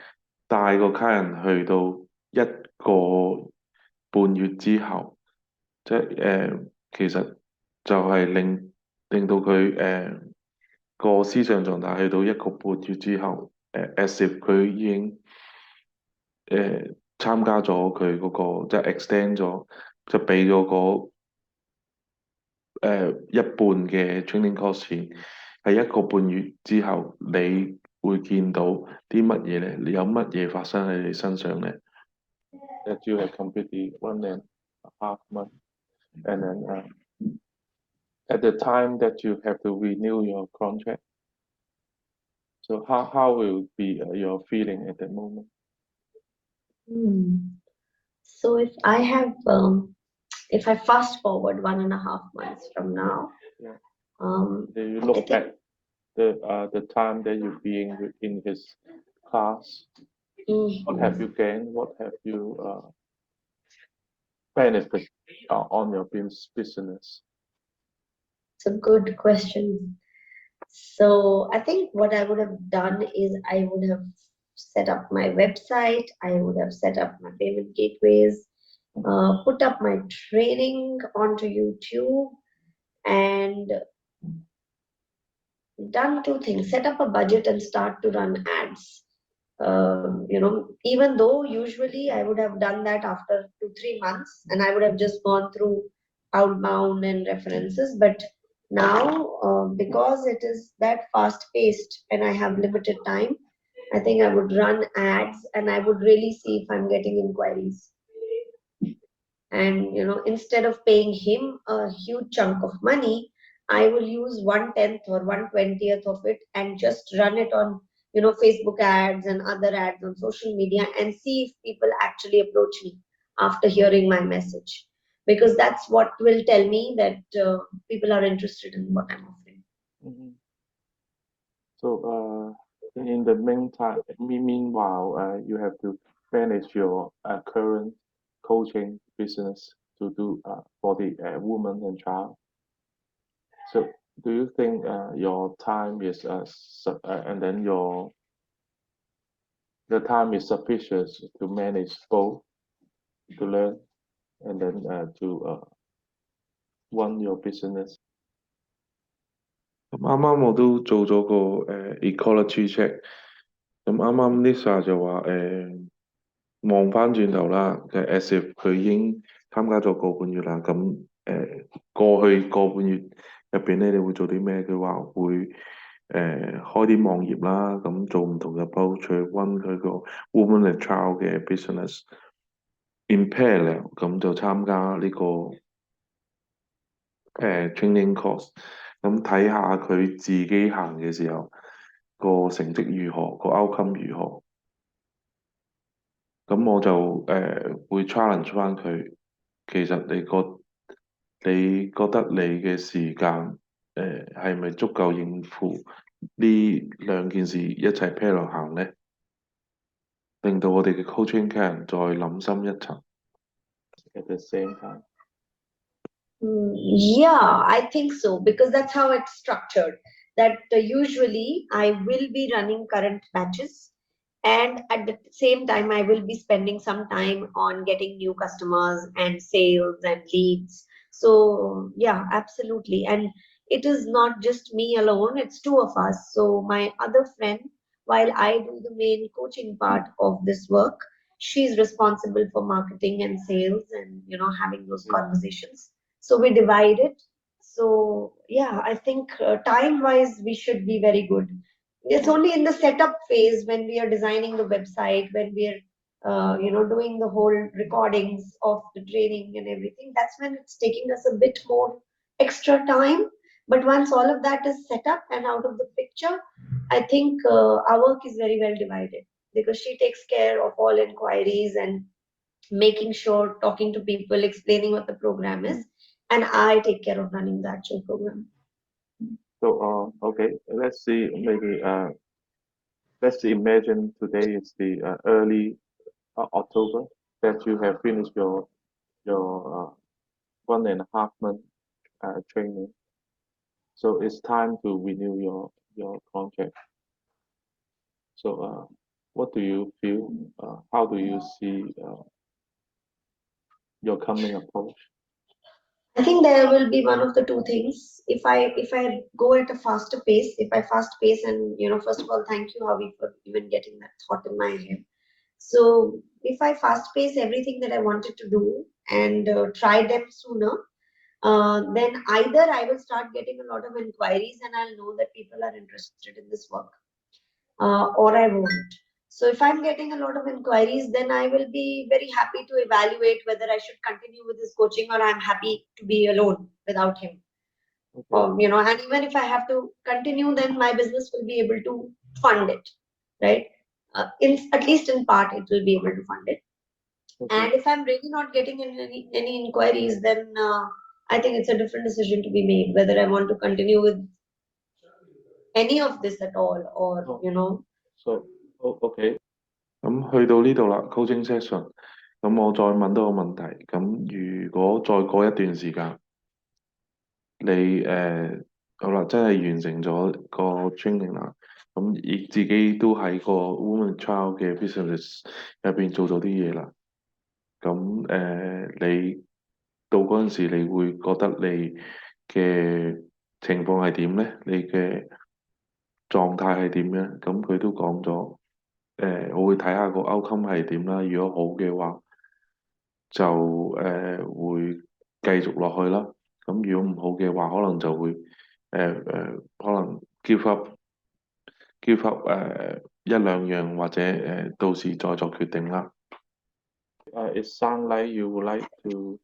帶個客人去到一個半月之後，即係其實就係令到佢個思想狀態去到一個半月之後as if 佢已經參加咗佢嗰個即係 extend 咗，即係俾咗個一半嘅 training cost 錢，喺一個半月之後，你會見到啲乜嘢咧？你有乜嘢發生喺你身上咧？ that you have completed 1.5 months, and then at the time that you have to renew your contract. So how will be your feeling at that moment? So if I fast forward 1.5 months from now, Yeah. Do you I look think at the time that you being in his class? What have you gained? What have you benefit on your business? it's a good question. So I think what I would have done is I would have set up my website, I would have set up my payment gateways, put up my training onto YouTube, and done two things: set up a budget and start to run ads. Even though usually I would have done that after 2, 3 months and I would have just gone through outbound and references, but now because it is that fast paced and I have limited time, I think I would run ads and I would really see if I'm getting inquiries. And instead of paying him a huge chunk of money, I will use 1/10 or 1/20th of it and just run it on Facebook ads and other ads on social media and see if people actually approach me after hearing my message, because that's what will tell me that people are interested in what I'm offering. Mhm. So in the meanwhile, you have to manage your current coaching business to do for the woman and child. So do you think your time is and then the time is sufficient to manage both, to learn and then to run your business? 咁啱啱我都做咗個ecology check，咁啱啱 Lisa 就話望翻轉頭啦，就 as if 佢已經參加咗個半月啦。咁過去個半月入邊咧，你會做啲咩？佢話會開啲網頁啦，咁做唔同嘅 approach 去温佢個 woman and child 嘅 business。in parallel 咁就參加呢個training course，咁睇下佢自己行嘅時候個成績如何，個 outcome 如何。咁我就會 challenge 翻佢，其實你覺得你嘅時間係咪足夠應付呢兩件事一齊 parallel 行呢？令到我哋嘅 coaching 客人再諗深一層。At the same time. Yeah, I think so, because that's how it's structured. That usually I will be running current batches, and at the same time, I will be spending some time on getting new customers and sales and leads. So, yeah, absolutely. And it is not just me alone, it's two of us. So, my other friend, while I do the main coaching part of this work, she's responsible for marketing and sales and having those conversations, so we divide it. So yeah, I think time wise we should be very good. It's only in the setup phase when we are designing the website, when we are doing the whole recordings of the training and everything, that's when it's taking us a bit more extra time. But once all of that is set up and out of the picture, I think our work is very well divided, because she takes care of all inquiries and making sure, talking to people, explaining what the program is, and I take care of running the actual program. So okay, let's see. Maybe let's imagine today is the early October that you have finished your 1.5 month training. So it's time to renew your contract. So what do you feel? How do you see your coming approach? I think there will be one of the two things. If I go at a faster pace, if I fast pace, and first of all, thank you, Harvey, for even getting that thought in my head. So if I fast pace everything that I wanted to do and try them sooner, then either I will start getting a lot of inquiries and I'll know that people are interested in this work, or I won't. So if I'm getting a lot of inquiries, then I will be very happy to evaluate whether I should continue with this coaching or I'm happy to be alone without him. Okay, And even if I have to continue, then my business will be able to fund it, right? In at least in part, it will be able to fund it. okay, And if I'm really not getting any inquiries, then I think it's a different decision to be made whether I want to continue with any of this at all, or oh, so okay, 咁去到呢度啦，coaching session。咁我再問多個問題，咁如果再過一段時間，你好啦，真係完成咗個 training 啦，咁亦自己都喺個 woman child 嘅 business 入邊做咗啲嘢啦，咁你到嗰陣時，你會覺得你嘅情況係點咧？你嘅狀態係點樣？咁佢都講咗，我會睇下個 outcome 係點啦。如果好嘅話，就會繼續落去啦。咁如果唔好嘅話，可能就會可能 give up 一兩樣，或者到時再作決定啦。it sounds like you would like to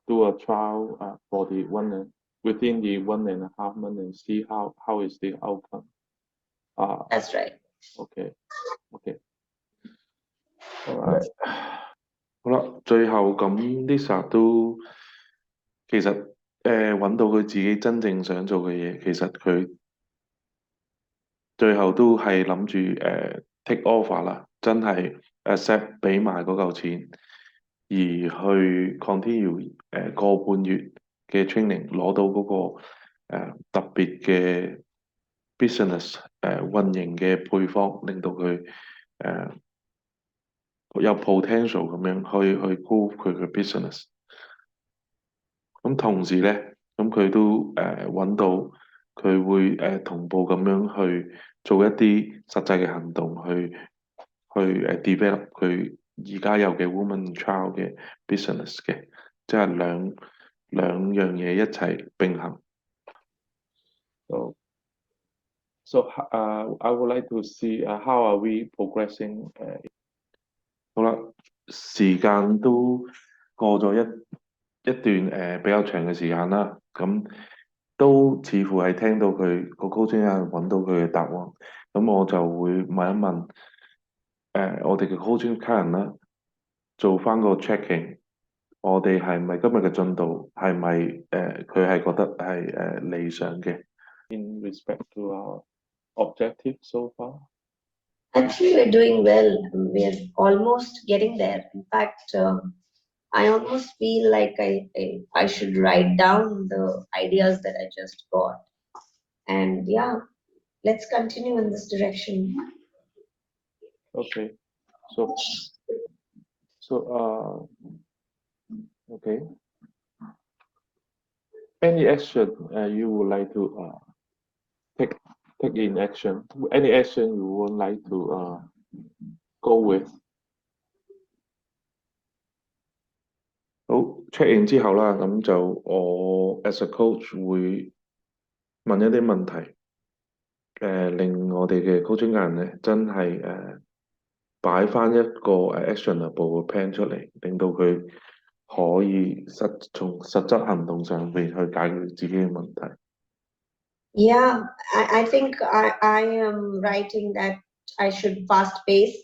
do a trial for within the 1.5 month and see how is the outcome. that's right. Okay, okay, all right. 好啦，最後咁 Lisa 都其實揾到佢自己真正想做嘅嘢，其實佢最後都係諗住take offer 啦，真係 accept 俾埋嗰嚿錢，而去 continue 個半月嘅 training，攞到嗰個特別嘅 business 運營嘅配方，令到佢誒有 potential 咁樣去 grow 佢嘅 business。咁同時咧，咁佢都揾到佢會同步咁樣去做一啲實際嘅行動，去develop 佢而家有嘅 woman child 嘅 business 嘅，即係兩樣嘢一齊並行。So I would like to see how are we progressing. 好啦，時間都過咗一段比較長嘅時間啦，咁都似乎係聽到佢個高精人揾到佢嘅答案，咁我就會問一問我哋嘅 coaching 卡人啦，做翻個 checking，我哋係咪今日嘅進度係咪佢係覺得係理想嘅？ In respect to our objective so far. Actually, we're doing well. We're almost getting there. In fact, I almost feel like I should write down the ideas that I just got. And yeah, let's continue in this direction. Okay, so so okay. Any action you would like to take take in action? Any action you would like to go with? 好 check in 之後啦，咁就我 as a coach 會問一啲問題，令我哋嘅 coaching 人咧真係擺翻一個actionable 嘅 plan 出嚟，令到佢可以從實質行動上邊去解決自己嘅問題。Yeah, I think I am writing that I should fast pace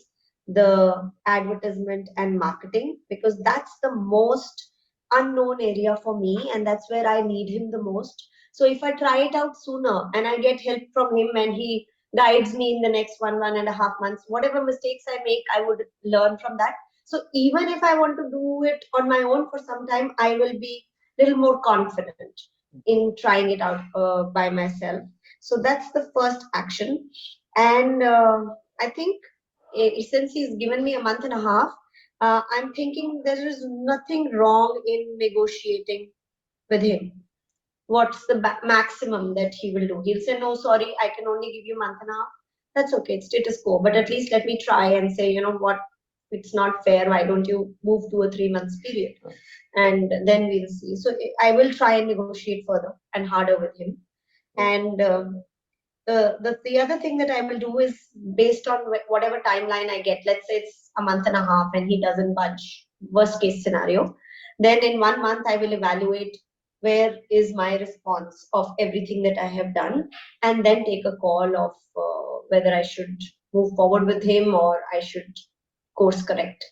the advertisement and marketing because that's the most unknown area for me and that's where I need him the most. So if I try it out sooner and I get help from him and he guides me in the next 1.5 months, whatever mistakes I make, I would learn from that. So even if I want to do it on my own for some time, I will be a little more confident in trying it out by myself. So that's the first action. And I think since he's given me a month and a half, I'm thinking there is nothing wrong in negotiating with him. What's the maximum that he will do? He'll say, no, sorry, I can only give you a month and a half. That's okay, it's status quo. But at least let me try and say, you know what, it's not fair. Why don't you move to a 3 months period? And then we'll see. So I will try and negotiate further and harder with him. And the other thing that I will do is based on whatever timeline I get. Let's say it's a month and a half and he doesn't budge. Worst case scenario. Then in 1 month I will evaluate where is my response of everything that I have done, and then take a call of whether I should move forward with him or I should course correct.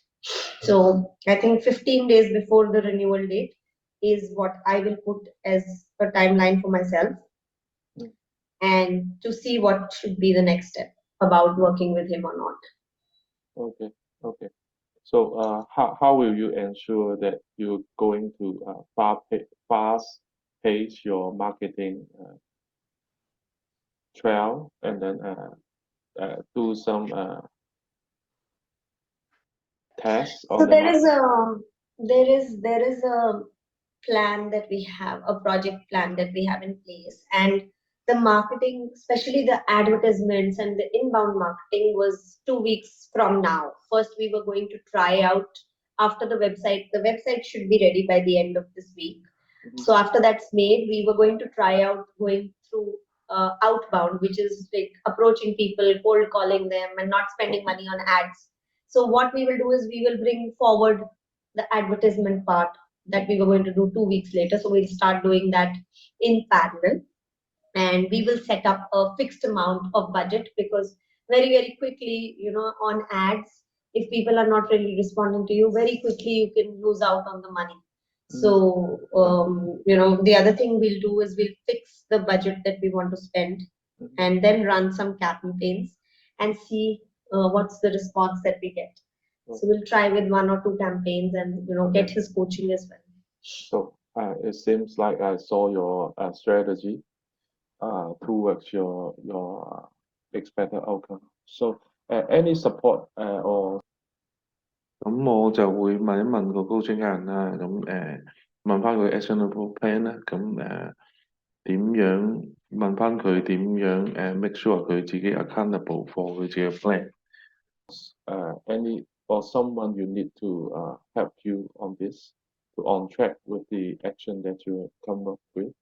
So I think 15 days before the renewal date is what I will put as a timeline for myself, and to see what should be the next step about working with him or not. Okay, okay. So, how will you ensure that you're going to fast pace your marketing trial and then do some tests So on the there market? is a plan that we have, a project plan that we have in place, and the marketing, especially the advertisements and the inbound marketing, was 2 weeks from now. First, we were going to try out after the website. The website should be ready by the end of this week. Mhm. So after that's made, we were going to try out going through outbound, which is like approaching people, cold calling them, and not spending money on ads. So what we will do is we will bring forward the advertisement part that we were going to do 2 weeks later. So we'll start doing that in parallel, and we will set up a fixed amount of budget, because very quickly, on ads, if people are not really responding to you very quickly, you can lose out on the money. So the other thing we'll do is we'll fix the budget that we want to spend, and then run some campaigns and see what's the response that we get. So we'll try with 1 or 2 campaigns, and get his coaching as well. So, it seems like I saw your strategy towards your expected outcome. So, any support or 咁我就會問一問個高精家人啦，問翻佢 actionable plan 啦，點樣問翻佢點樣make sure 佢自己 accountable for 佢自己嘅 plan。any or someone you need to help you on this to on track with the action that you come up with?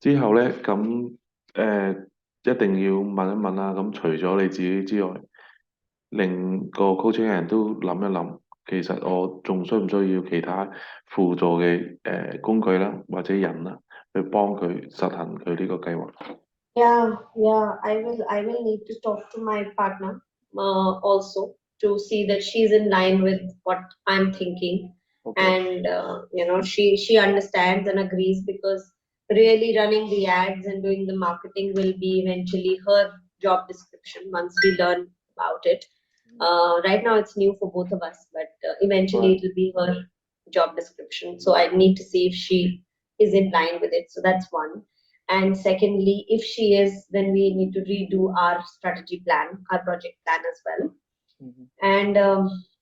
之後咧，一定要問一問啦。咁除咗你自己之外，令個 coaching 嘅人都諗一諗，其實我仲需唔需要其他輔助嘅工具啦，或者人啦，去幫佢實行佢呢個計劃。Yeah, I will need to talk to my partner also, to see that she's in line with what I'm thinking. Okay. And she understands and agrees, because really running the ads and doing the marketing will be eventually her job description once we learn about it. Right now it's new for both of us, but eventually Right. it will be her job description. So I need to see if she is in line with it. So that's one. And secondly, if she is, then we need to redo our strategy plan, our project plan as well. Mhm. And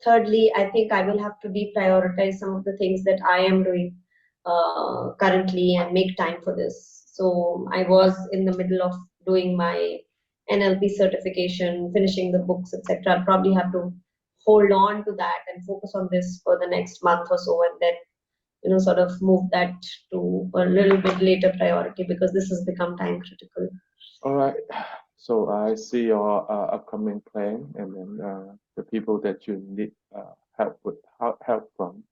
thirdly, I think I will have to deprioritize some of the things that I am doing currently, and make time for this. So I was in the middle of doing my NLP certification, finishing the books, etc. I'll probably have to hold on to that and focus on this for the next month or so, and then sort of move that to a little bit later priority, because this has become time critical. All right. So I see your upcoming plan and then the people that you need help from.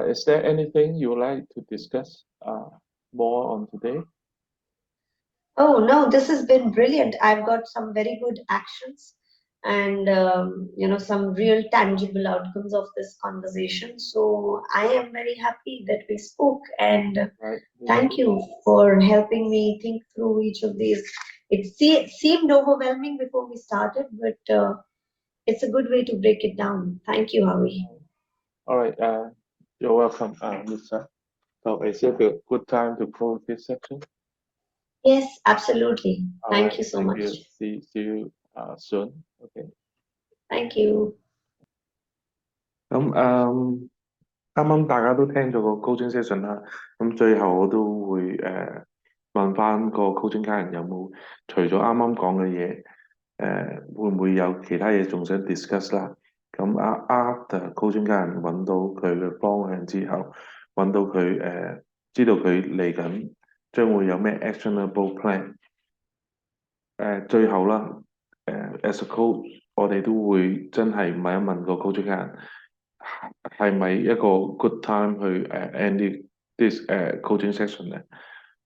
Is there anything you would like to discuss more on today? Oh no, this has been brilliant. I've got some very good actions, and some real tangible outcomes of this conversation. So I am very happy that we spoke, and Right. thank you for helping me think through each of these. It seemed overwhelming before we started, but it's a good way to break it down. Thank you, Howie. All right. You're welcome, Lisa. So is it a good time to close this section? Yes, absolutely. All Thank right. you so Thank much. you. See you soon. Okay. Thank you. 咁啱啱大家都聽咗個 coaching session 啦，咁最後我都會問翻個 coaching 家人有冇除咗啱啱講嘅嘢，會唔會有其他嘢仲想 discuss 啦？咁after coaching 家人揾到佢嘅方向之後，揾到佢知道佢嚟緊將會有咩 actionable plan，最後啦，as a coach，我哋都會真係問一問個 coaching 家人係咪一個 good time 去end this coaching session 咧？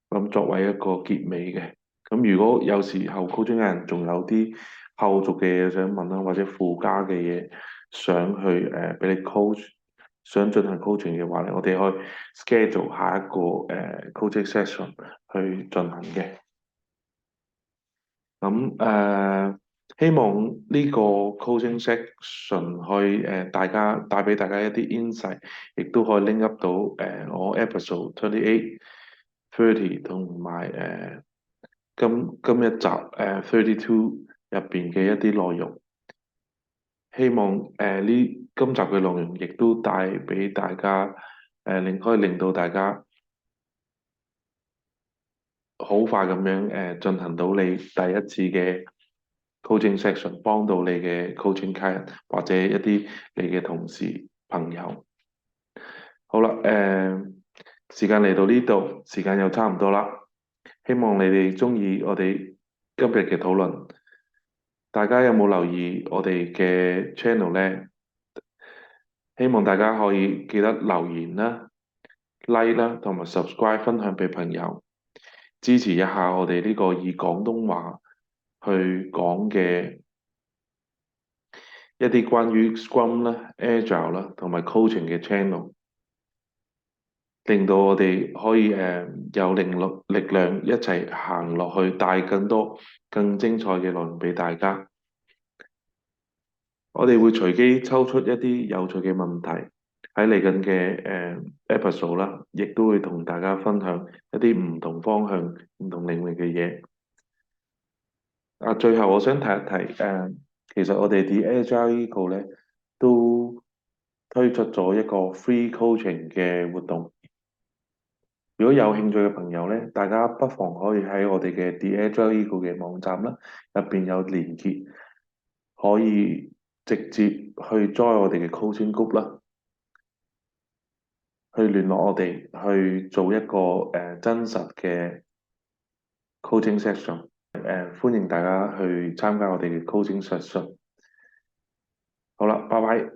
咁作為一個結尾嘅，咁如果有時候 coaching 家人仲有啲後續嘅嘢想問啦，或者附加嘅嘢想去俾你 coach，想進行 coaching 嘅話咧，我哋可以 schedule 下一個coaching session 去進行嘅。咁希望呢個 coaching section 可以大家帶俾大家一啲 insight，亦都可以 link up 到我 episode 28、30同埋今一集32入邊嘅一啲內容。希望今集嘅內容亦都帶俾大家可以令到大家好快咁樣進行到你第一次嘅 coaching section，幫到你嘅 coaching client 或者一啲你嘅同事朋友。好啦，時間嚟到呢度，時間又差唔多啦。希望你哋鍾意我哋今日嘅討論。大家有冇留意我哋嘅 channel 呢？希望大家可以記得留言啦、like 啦，同埋 subscribe 分享俾朋友。支持一下我哋呢個以廣東話去講嘅一啲關於 Scrum 啦、Agile 啦同埋 coaching 嘅 channel，令到我哋可以有力量一齊行落去，帶更多更精彩嘅內容俾大家。我哋會隨機抽出一啲有趣嘅問題喺嚟緊嘅episode 啦，亦都會同大家分享一啲唔同方向、唔同領域嘅嘢。最後我想提一提，其實我哋 The Agile Eagle 咧都推出咗一個 free coaching 嘅活動。如果有興趣嘅朋友咧，大家不妨可以喺我哋嘅 The Agile Eagle 嘅網站啦，入邊有連結，可以直接去 join 我哋嘅 coaching group 啦，去聯絡我哋，去做一個真實嘅 coaching session。歡迎大家去參加我哋嘅 coaching session。好啦，拜拜。